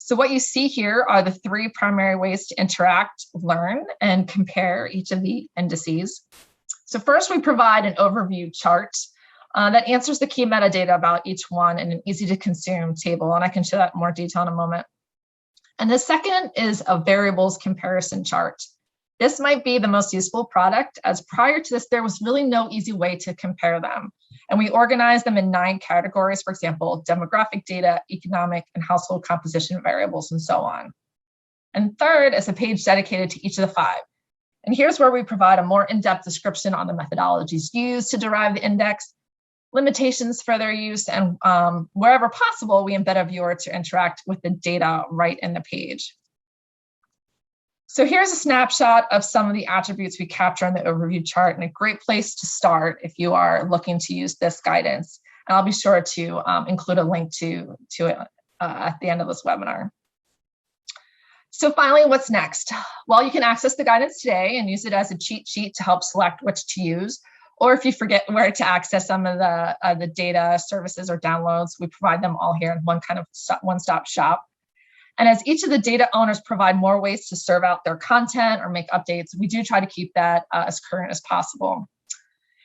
So what you see here are the 3 primary ways to interact, learn, and compare each of the indices. So first, we provide an overview chart that answers the key metadata about each one in an easy to consume table. And I can show that in more detail in a moment. And the second is a variables comparison chart. This might be the most useful product, as prior to this, there was really no easy way to compare them. And we organized them in 9 categories, for example, demographic data, economic and household composition variables, and so on. And third is a page dedicated to each of the 5. And here's where we provide a more in-depth description on the methodologies used to derive the index, limitations for their use, and wherever possible, we embed a viewer to interact with the data right in the page. So here's a snapshot of some of the attributes we capture in the overview chart, and a great place to start if you are looking to use this guidance. And I'll be sure to include a link to it at the end of this webinar. So finally, what's next? Well, you can access the guidance today and use it as a cheat sheet to help select which to use. Or if you forget where to access some of the data, services, or downloads, we provide them all here in one-stop shop. And as each of the data owners provide more ways to serve out their content or make updates, we do try to keep that as current as possible.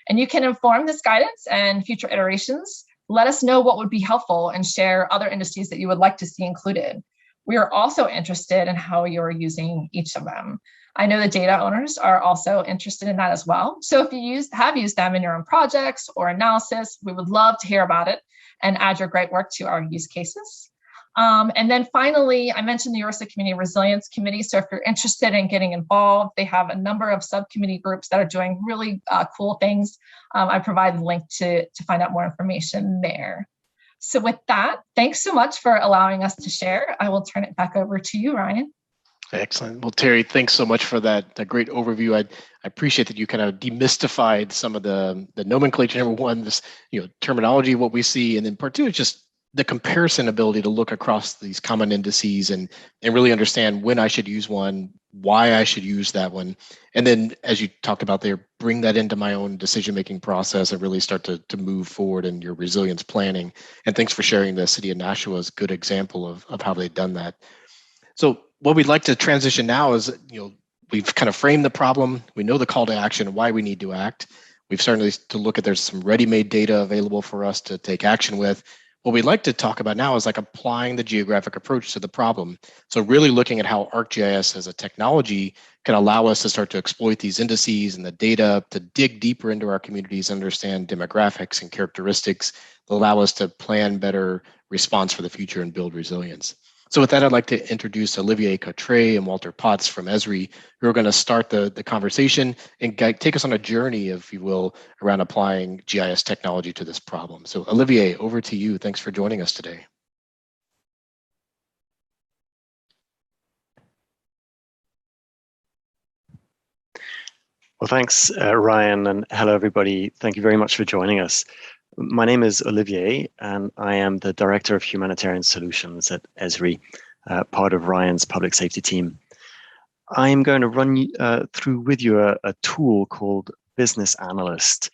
And you can inform this guidance and future iterations. Let us know what would be helpful and share other indices that you would like to see included. We are also interested in how you're using each of them. I know the data owners are also interested in that as well. So if you have used them in your own projects or analysis, we would love to hear about it and add your great work to our use cases. And then finally, I mentioned the ERISA Community Resilience Committee. So if you're interested in getting involved, they have a number of subcommittee groups that are doing really cool things. I provide the link to find out more information there. So with that, thanks so much for allowing us to share. I will turn it back over to you, Ryan. Excellent. Well, Terry, thanks so much for that great overview. I appreciate that you kind of demystified some of the nomenclature. Number one, this terminology, what we see, and then part two is just the comparison ability to look across these common indices and really understand when I should use one, why I should use that one. And then, as you talked about there, bring that into my own decision-making process and really start to move forward in your resilience planning. And thanks for sharing the City of Nashua as a good example of how they've done that. So what we'd like to transition now is, we've kind of framed the problem. We know the call to action, why we need to act. We've started to look at there's some ready-made data available for us to take action with. What we'd like to talk about now is like applying the geographic approach to the problem. So really looking at how ArcGIS as a technology can allow us to start to exploit these indices and the data to dig deeper into our communities, understand demographics and characteristics that allow us to plan better response for the future and build resilience. So with that, I'd like to introduce Olivier Cottret and Walter Potts from Esri, who are going to start the conversation and take us on a journey, if you will, around applying GIS technology to this problem. So Olivier, over to you. Thanks for joining us today. Well, thanks, Ryan, and hello, everybody. Thank you very much for joining us. My name is Olivier, and I am the Director of Humanitarian Solutions at Esri, part of Ryan's public safety team. I'm going to run through with you a tool called Business Analyst,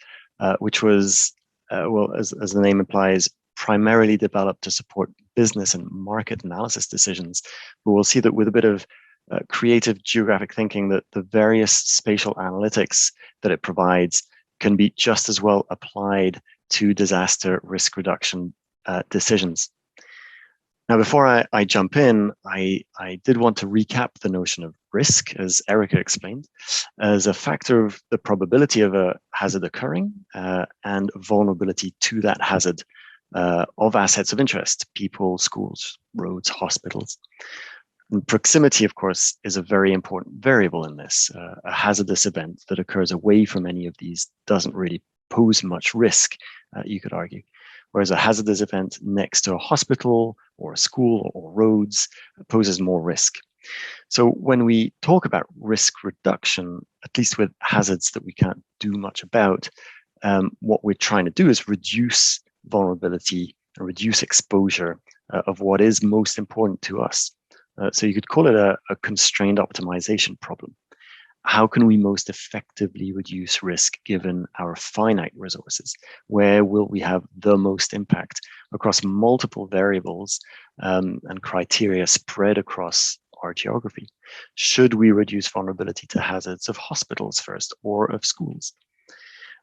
which was, well, as the name implies, primarily developed to support business and market analysis decisions. But we'll see that with a bit of creative geographic thinking, that the various spatial analytics that it provides can be just as well applied to disaster risk reduction decisions. Now, before I jump in, I did want to recap the notion of risk, as Erica explained, as a factor of the probability of a hazard occurring and vulnerability to that hazard of assets of interest, people, schools, roads, hospitals. And proximity, of course, is a very important variable in this. A hazardous event that occurs away from any of these doesn't really pose much risk, you could argue. Whereas a hazardous event next to a hospital or a school or roads poses more risk. So when we talk about risk reduction, at least with hazards that we can't do much about, what we're trying to do is reduce vulnerability and reduce exposure of what is most important to us. So you could call it a constrained optimization problem. How can we most effectively reduce risk given our finite resources? Where will we have the most impact across multiple variables and criteria spread across our geography? Should we reduce vulnerability to hazards of hospitals first or of schools?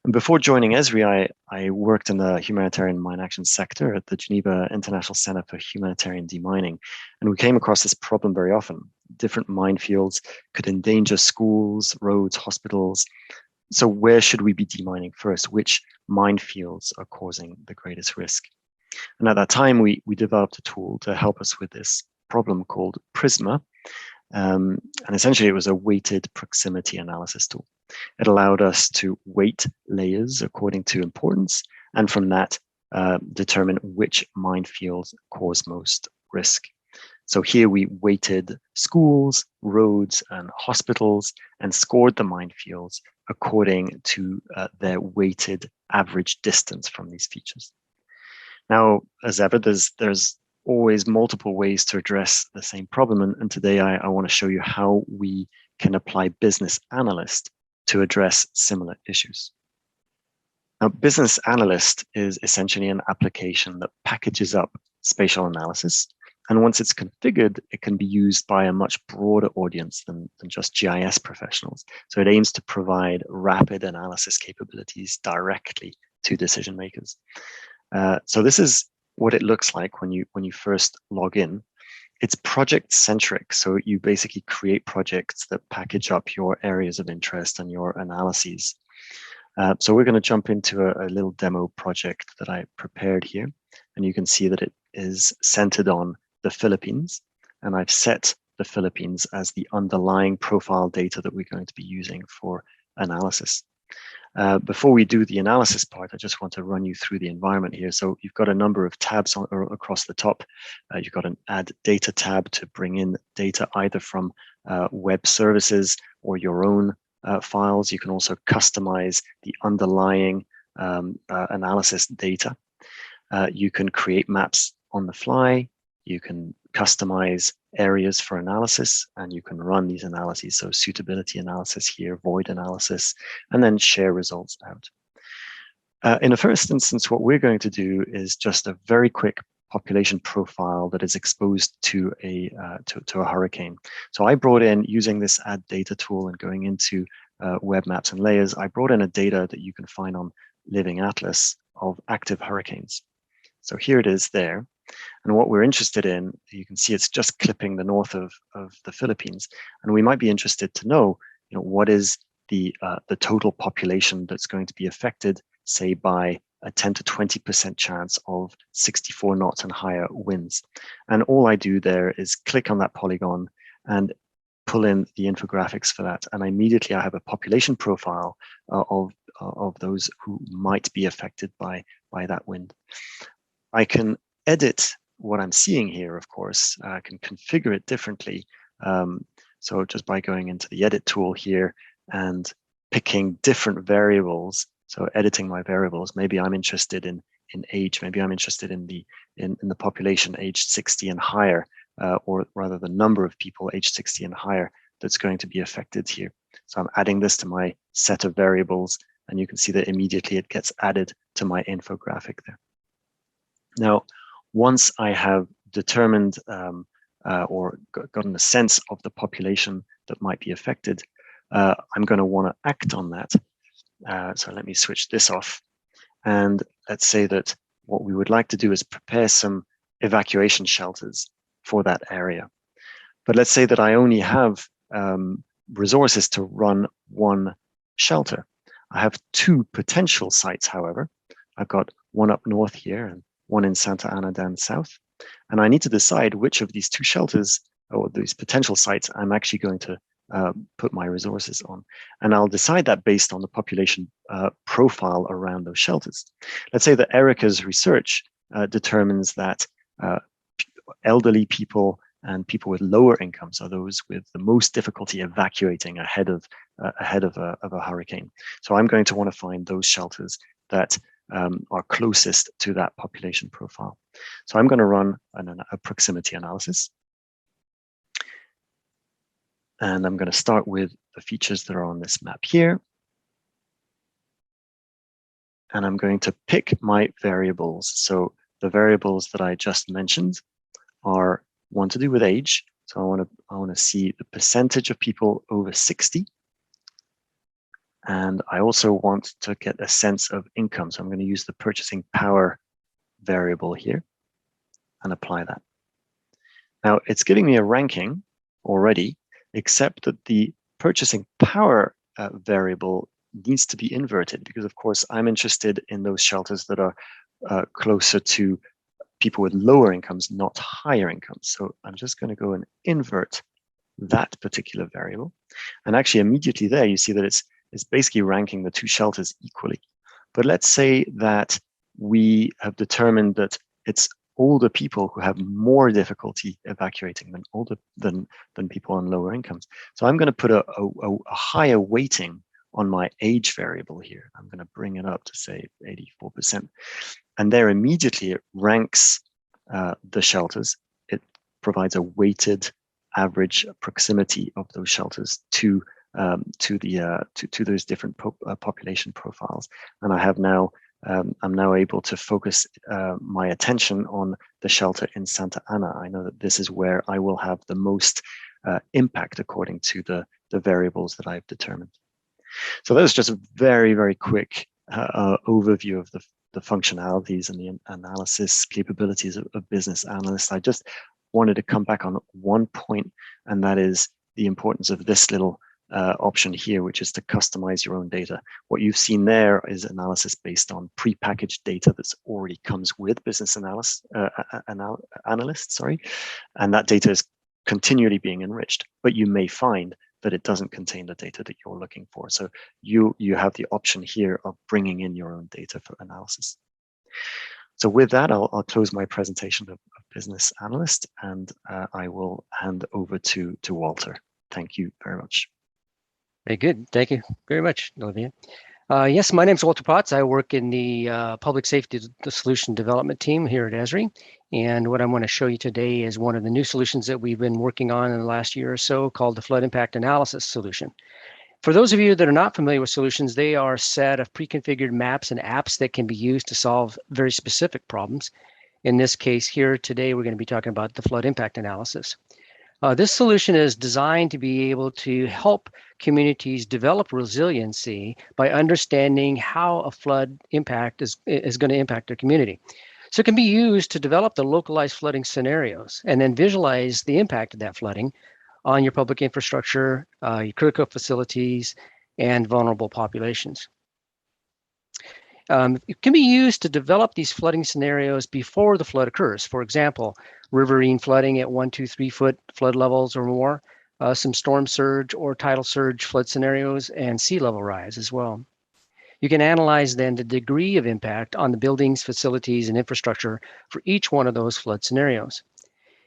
And before joining Esri, I worked in the humanitarian mine action sector at the Geneva International Center for Humanitarian Demining. And we came across this problem very often. Different minefields could endanger schools, roads, hospitals. So where should we be demining first? Which minefields are causing the greatest risk? And at that time, we developed a tool to help us with this problem called Prisma. And essentially, it was a weighted proximity analysis tool. It allowed us to weight layers according to importance, and from that, determine which minefields cause most risk. So here we weighted schools, roads, and hospitals and scored the minefields according to their weighted average distance from these features. Now, as ever, there's always multiple ways to address the same problem. And today I want to show you how we can apply Business Analyst to address similar issues. Now, Business Analyst is essentially an application that packages up spatial analysis. And once it's configured, it can be used by a much broader audience than just GIS professionals. So it aims to provide rapid analysis capabilities directly to decision makers. So this is what it looks like when you first log in. It's project centric. So you basically create projects that package up your areas of interest and your analyses. So we're going to jump into a little demo project that I prepared here. And you can see that it is centered on the Philippines. And I've set the Philippines as the underlying profile data that we're going to be using for analysis. Before we do the analysis part, I just want to run you through the environment here. So you've got a number of tabs across the top. You've got an add data tab to bring in data either from web services or your own files. You can also customize the underlying analysis data. You can create maps on the fly. You can customize areas for analysis, and you can run these analyses. So suitability analysis here, void analysis, and then share results out. In the first instance, what we're going to do is just a very quick population profile that is exposed to a hurricane. So I brought in, using this add data tool and going into web maps and layers, I brought in a data that you can find on Living Atlas of active hurricanes. So here it is there. And what we're interested in, you can see it's just clipping the north of the Philippines. And we might be interested to know, what is the total population that's going to be affected, say, by a 10 to 20% chance of 64 knots and higher winds. And all I do there is click on that polygon and pull in the infographics for that. And immediately I have a population profile of those who might be affected by that wind. I can edit what I'm seeing here, of course. I can configure it differently. So just by going into the edit tool here and picking different variables, so editing my variables, maybe I'm interested in age, maybe I'm interested in the population aged 60 and higher, or rather the number of people aged 60 and higher that's going to be affected here. So I'm adding this to my set of variables, and you can see that immediately it gets added to my infographic there. Now, once I have determined or gotten a sense of the population that might be affected, I'm going to want to act on that. So let me switch this off. And let's say that what we would like to do is prepare some evacuation shelters for that area. But let's say that I only have resources to run one shelter. I have two potential sites, however. I've got one up north here and one in Santa Ana down south. And I need to decide which of these two shelters or these potential sites I'm actually going to put my resources on. And I'll decide that based on the population profile around those shelters. Let's say that Erica's research determines that elderly people and people with lower incomes are those with the most difficulty evacuating ahead of a hurricane. So I'm going to want to find those shelters that are closest to that population profile. So I'm going to run a proximity analysis. And I'm going to start with the features that are on this map here. And I'm going to pick my variables. So the variables that I just mentioned are one to do with age. So I want to see the percentage of people over 60. And I also want to get a sense of income. So I'm going to use the purchasing power variable here and apply that. Now it's giving me a ranking already, except that the purchasing power variable needs to be inverted because, of course, I'm interested in those shelters that are closer to people with lower incomes, not higher incomes. So I'm just going to go and invert that particular variable. And actually immediately there, you see that it's basically ranking the two shelters equally. But let's say that we have determined that it's older people who have more difficulty evacuating than people on lower incomes. So I'm going to put a higher weighting on my age variable here. I'm going to bring it up to say 84%. And there immediately it ranks the shelters. It provides a weighted average proximity of those shelters to those different population profiles. And I have now I'm now able to focus my attention on the shelter in Santa Ana. I know that this is where I will have the most impact according to the variables that I've determined. So that was just a very, very quick overview of the functionalities and the analysis capabilities of business analysts. I just wanted to come back on one point, and that is the importance of this little option here, which is to customize your own data. What you've seen there is analysis based on prepackaged data that's already comes with business analysts, and that data is continually being enriched. But you may find that it doesn't contain the data that you're looking for. So you have the option here of bringing in your own data for analysis. So with that, I'll close my presentation of business analyst, and I will hand over to Walter. Thank you very much. Very good. Thank you very much, Olivia. Yes, my name is Walter Potts. I work in the Public Safety Solution Development team here at Esri. And what I want to show you today is one of the new solutions that we've been working on in the last year or so, called the Flood Impact Analysis solution. For those of you that are not familiar with solutions, they are a set of pre-configured maps and apps that can be used to solve very specific problems. In this case here today, we're going to be talking about the flood impact analysis. This solution is designed to be able to help communities develop resiliency by understanding how a flood impact is going to impact their community. So it can be used to develop the localized flooding scenarios and then visualize the impact of that flooding on your public infrastructure, your critical facilities, and vulnerable populations. It can be used to develop these flooding scenarios before the flood occurs. For example, riverine flooding at 1, 2, 3 foot flood levels or more, some storm surge or tidal surge flood scenarios, and sea level rise as well. You can analyze then the degree of impact on the buildings, facilities, and infrastructure for each one of those flood scenarios.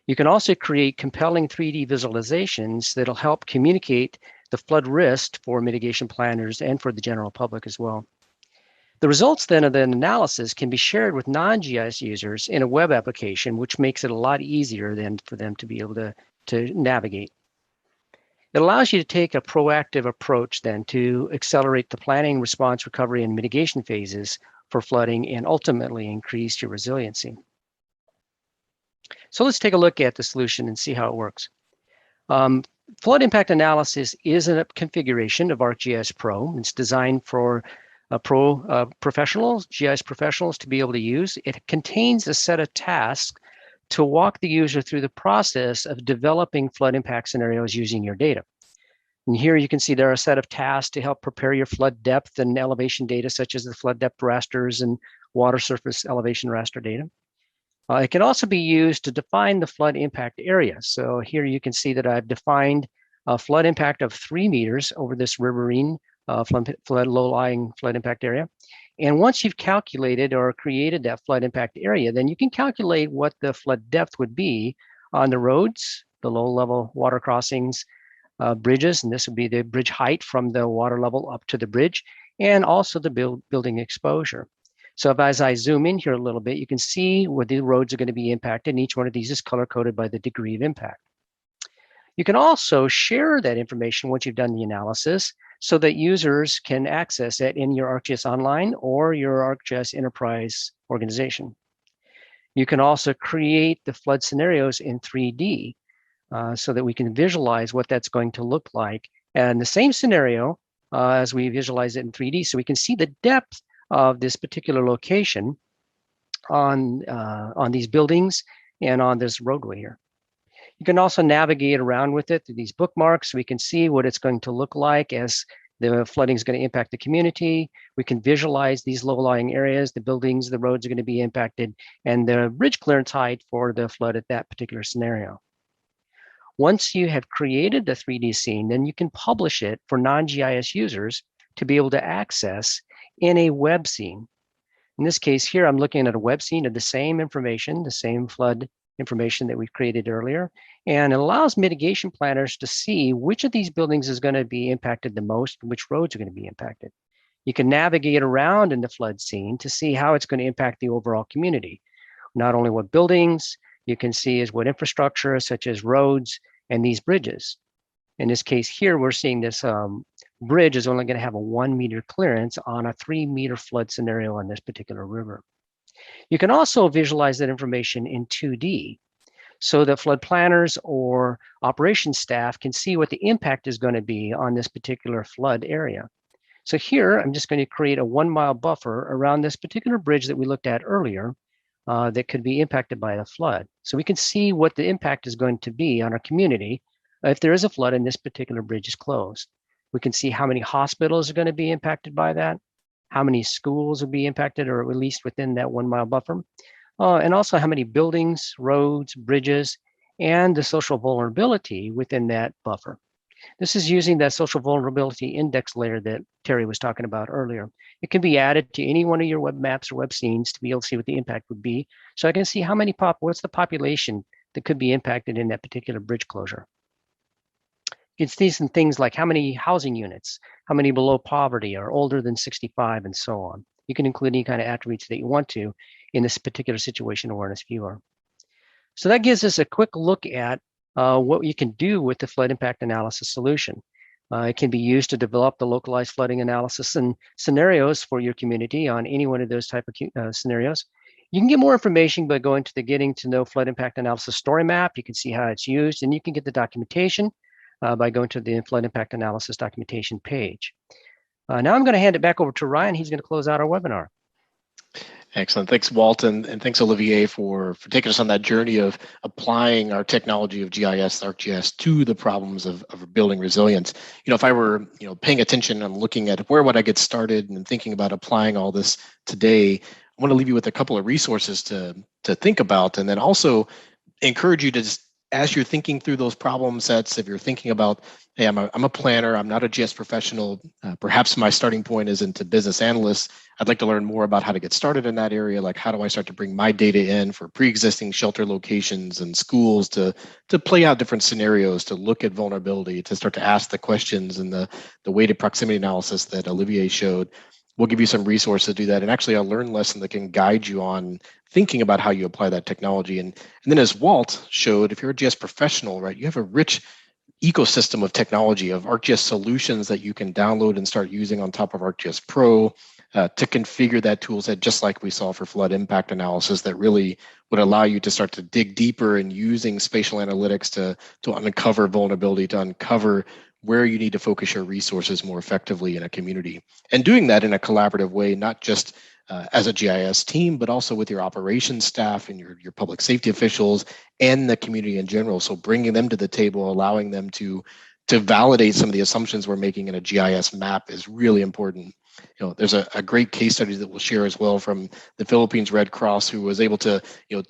You can also create compelling 3D visualizations that'll help communicate the flood risk for mitigation planners and for the general public as well. The results then of the analysis can be shared with non-GIS users in a web application, which makes it a lot easier then for them to be able to navigate. It allows you to take a proactive approach then to accelerate the planning, response, recovery, and mitigation phases for flooding and ultimately increase your resiliency. So let's take a look at the solution and see how it works. Flood impact analysis is a configuration of ArcGIS Pro. It's designed for professionals, GIS professionals, to be able to use. It contains a set of tasks to walk the user through the process of developing flood impact scenarios using your data. And here you can see there are a set of tasks to help prepare your flood depth and elevation data, such as the flood depth rasters and water surface elevation raster data. It can also be used to define the flood impact area. So here you can see that I've defined a flood impact of 3 meters over this riverine low-lying flood impact area. And once you've calculated or created that flood impact area, then you can calculate what the flood depth would be on the roads, the low-level water crossings, bridges, and this would be the bridge height from the water level up to the bridge, and also the building exposure. So as I zoom in here a little bit, you can see where the roads are going to be impacted, and each one of these is color-coded by the degree of impact. You can also share that information once you've done the analysis so that users can access it in your ArcGIS Online or your ArcGIS Enterprise organization. You can also create the flood scenarios in 3D so that we can visualize what that's going to look like. And the same scenario as we visualize it in 3D, so we can see the depth of this particular location on these buildings and on this roadway here. You can also navigate around with it through these bookmarks. We can see what it's going to look like as the flooding is going to impact the community. We can visualize these low-lying areas, the buildings, the roads are going to be impacted, and the bridge clearance height for the flood at that particular scenario. Once you have created the 3D scene, then you can publish it for non-GIS users to be able to access in a web scene. In this case here, I'm looking at a web scene of the same information, the same flood information that we've created earlier, and it allows mitigation planners to see which of these buildings is going to be impacted the most, and which roads are going to be impacted. You can navigate around in the flood scene to see how it's going to impact the overall community. Not only what buildings, you can see is what infrastructure, such as roads and these bridges. In this case here, we're seeing this bridge is only going to have a 1 meter clearance on a 3 meter flood scenario on this particular river. You can also visualize that information in 2D so that flood planners or operations staff can see what the impact is going to be on this particular flood area. So here, I'm just going to create a 1 mile buffer around this particular bridge that we looked at earlier that could be impacted by the flood. So we can see what the impact is going to be on our community if there is a flood and this particular bridge is closed. We can see how many hospitals are going to be impacted by that, how many schools will be impacted or at least within that 1 mile buffer, and also how many buildings, roads, bridges, and the social vulnerability within that buffer. This is using that social vulnerability index layer that Terry was talking about earlier. It can be added to any one of your web maps or web scenes to be able to see what the impact would be. So I can see how many what's the population that could be impacted in that particular bridge closure. You can see some things like how many housing units, how many below poverty are older than 65, and so on. You can include any kind of attributes that you want to in this particular situation awareness viewer. So that gives us a quick look at what you can do with the flood impact analysis solution. It can be used to develop the localized flooding analysis and scenarios for your community on any one of those type of scenarios. You can get more information by going to the Getting to Know Flood Impact Analysis story map. You can see how it's used, and you can get the documentation by going to the Flood Impact Analysis documentation page. Now I'm going to hand it back over to Ryan. He's going to close out our webinar. Excellent. Thanks, Walt, and thanks, Olivier, for taking us on that journey of applying our technology of GIS, ArcGIS, to the problems of building resilience. If I were, paying attention and looking at where would I get started and thinking about applying all this today, I want to leave you with a couple of resources to think about, and then also encourage you to just, as you're thinking through those problem sets, if you're thinking about, hey, I'm a planner, I'm not a GIS professional, perhaps my starting point is into business analyst, I'd like to learn more about how to get started in that area, like how do I start to bring my data in for pre-existing shelter locations and schools to play out different scenarios, to look at vulnerability, to start to ask the questions and the weighted proximity analysis that Olivier showed. We'll give you some resources to do that, and actually a learn lesson that can guide you on thinking about how you apply that technology. And then as Walt showed, if you're a GIS professional, right, you have a rich ecosystem of technology, of ArcGIS solutions that you can download and start using on top of ArcGIS Pro to configure that tool set, just like we saw for flood impact analysis, that really would allow you to start to dig deeper in using spatial analytics to uncover vulnerability, to uncover where you need to focus your resources more effectively in a community. And doing that in a collaborative way, not just as a GIS team, but also with your operations staff and your public safety officials and the community in general. So bringing them to the table, allowing them to validate some of the assumptions we're making in a GIS map is really important. There's a great case study that we'll share as well from the Philippines Red Cross, who was able to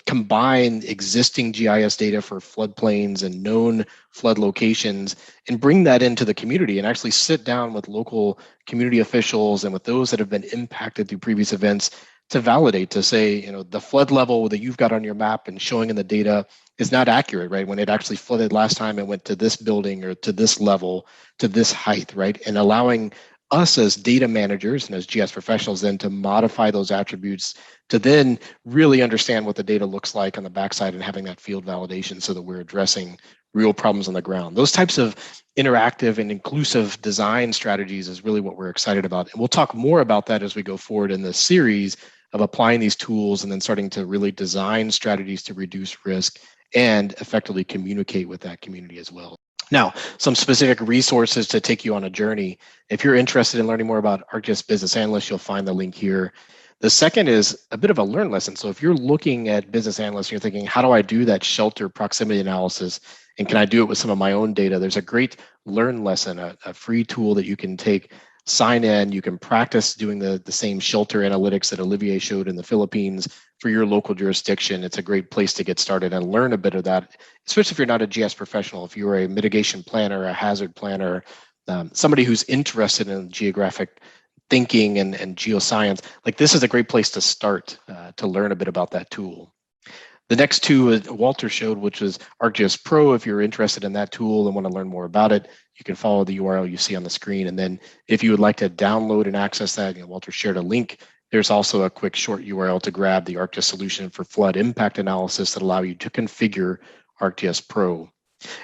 combine existing GIS data for floodplains and known flood locations and bring that into the community and actually sit down with local community officials and with those that have been impacted through previous events to validate, to say, the flood level that you've got on your map and showing in the data is not accurate, right? When it actually flooded last time, it went to this building or to this level, to this height, right? And allowing us as data managers and as GIS professionals then to modify those attributes to then really understand what the data looks like on the backside and having that field validation so that we're addressing real problems on the ground. Those types of interactive and inclusive design strategies is really what we're excited about. And we'll talk more about that as we go forward in this series of applying these tools and then starting to really design strategies to reduce risk and effectively communicate with that community as well. Now, some specific resources to take you on a journey. If you're interested in learning more about ArcGIS Business Analyst, you'll find the link here. The second is a bit of a learn lesson. So if you're looking at business analysts, you're thinking, how do I do that shelter proximity analysis? And can I do it with some of my own data? There's a great learn lesson, a free tool that you can take, sign in, you can practice doing the same shelter analytics that Olivier showed in the Philippines for your local jurisdiction. It's a great place to get started and learn a bit of that, especially if you're not a GIS professional. If you're a mitigation planner, a hazard planner, somebody who's interested in geographic thinking and geoscience, like this is a great place to start to learn a bit about that tool. The next two Walter showed, which was ArcGIS Pro. If you're interested in that tool and want to learn more about it, you can follow the URL you see on the screen. And then if you would like to download and access that, Walter shared a link. There's also a quick short URL to grab the ArcGIS solution for flood impact analysis that allow you to configure ArcGIS Pro.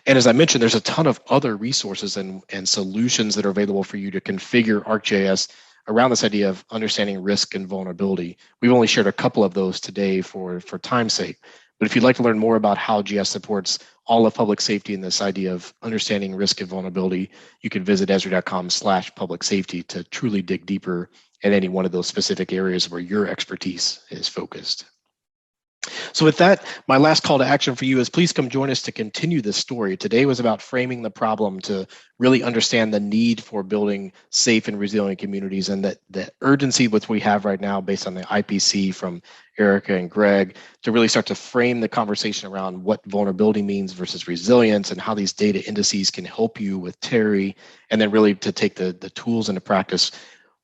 And as I mentioned, there's a ton of other resources and solutions that are available for you to configure ArcGIS around this idea of understanding risk and vulnerability. We've only shared a couple of those today for time's sake. But if you'd like to learn more about how GIS supports all of public safety and this idea of understanding risk and vulnerability, you can visit esri.com/public safety to truly dig deeper in any one of those specific areas where your expertise is focused. So with that, my last call to action for you is please come join us to continue this story. Today was about framing the problem to really understand the need for building safe and resilient communities, and that the urgency which we have right now based on the IPC from Erica and Greg to really start to frame the conversation around what vulnerability means versus resilience and how these data indices can help you with Terry, and then really to take the tools into practice.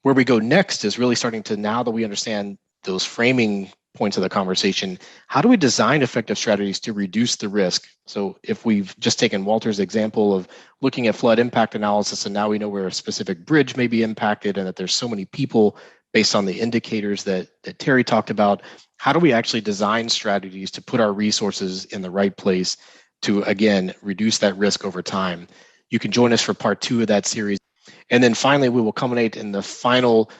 Where we go next is really starting to, now that we understand those framing points of the conversation, how do we design effective strategies to reduce the risk? So if we've just taken Walter's example of looking at flood impact analysis, and now we know where a specific bridge may be impacted and that there's so many people based on the indicators that Terry talked about, how do we actually design strategies to put our resources in the right place to, again, reduce that risk over time? You can join us for part 2 of that series. And then finally, we will culminate in the final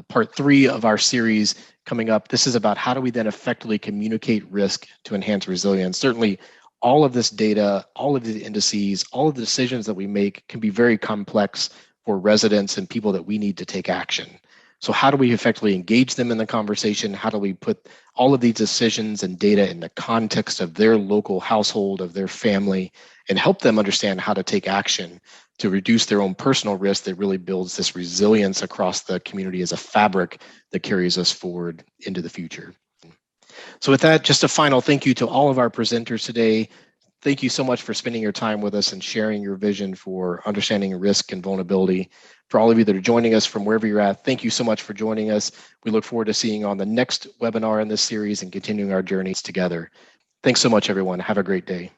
part 3 of our series coming up. This is about how do we then effectively communicate risk to enhance resilience. Certainly, all of this data, all of the indices, all of the decisions that we make can be very complex for residents and people that we need to take action. So how do we effectively engage them in the conversation? How do we put all of these decisions and data in the context of their local household, of their family, and help them understand how to take action to reduce their own personal risk that really builds this resilience across the community as a fabric that carries us forward into the future. So with that, just a final thank you to all of our presenters today. Thank you so much for spending your time with us and sharing your vision for understanding risk and vulnerability. For all of you that are joining us from wherever you're at, thank you so much for joining us. We look forward to seeing you on the next webinar in this series and continuing our journeys together. Thanks so much, everyone. Have a great day.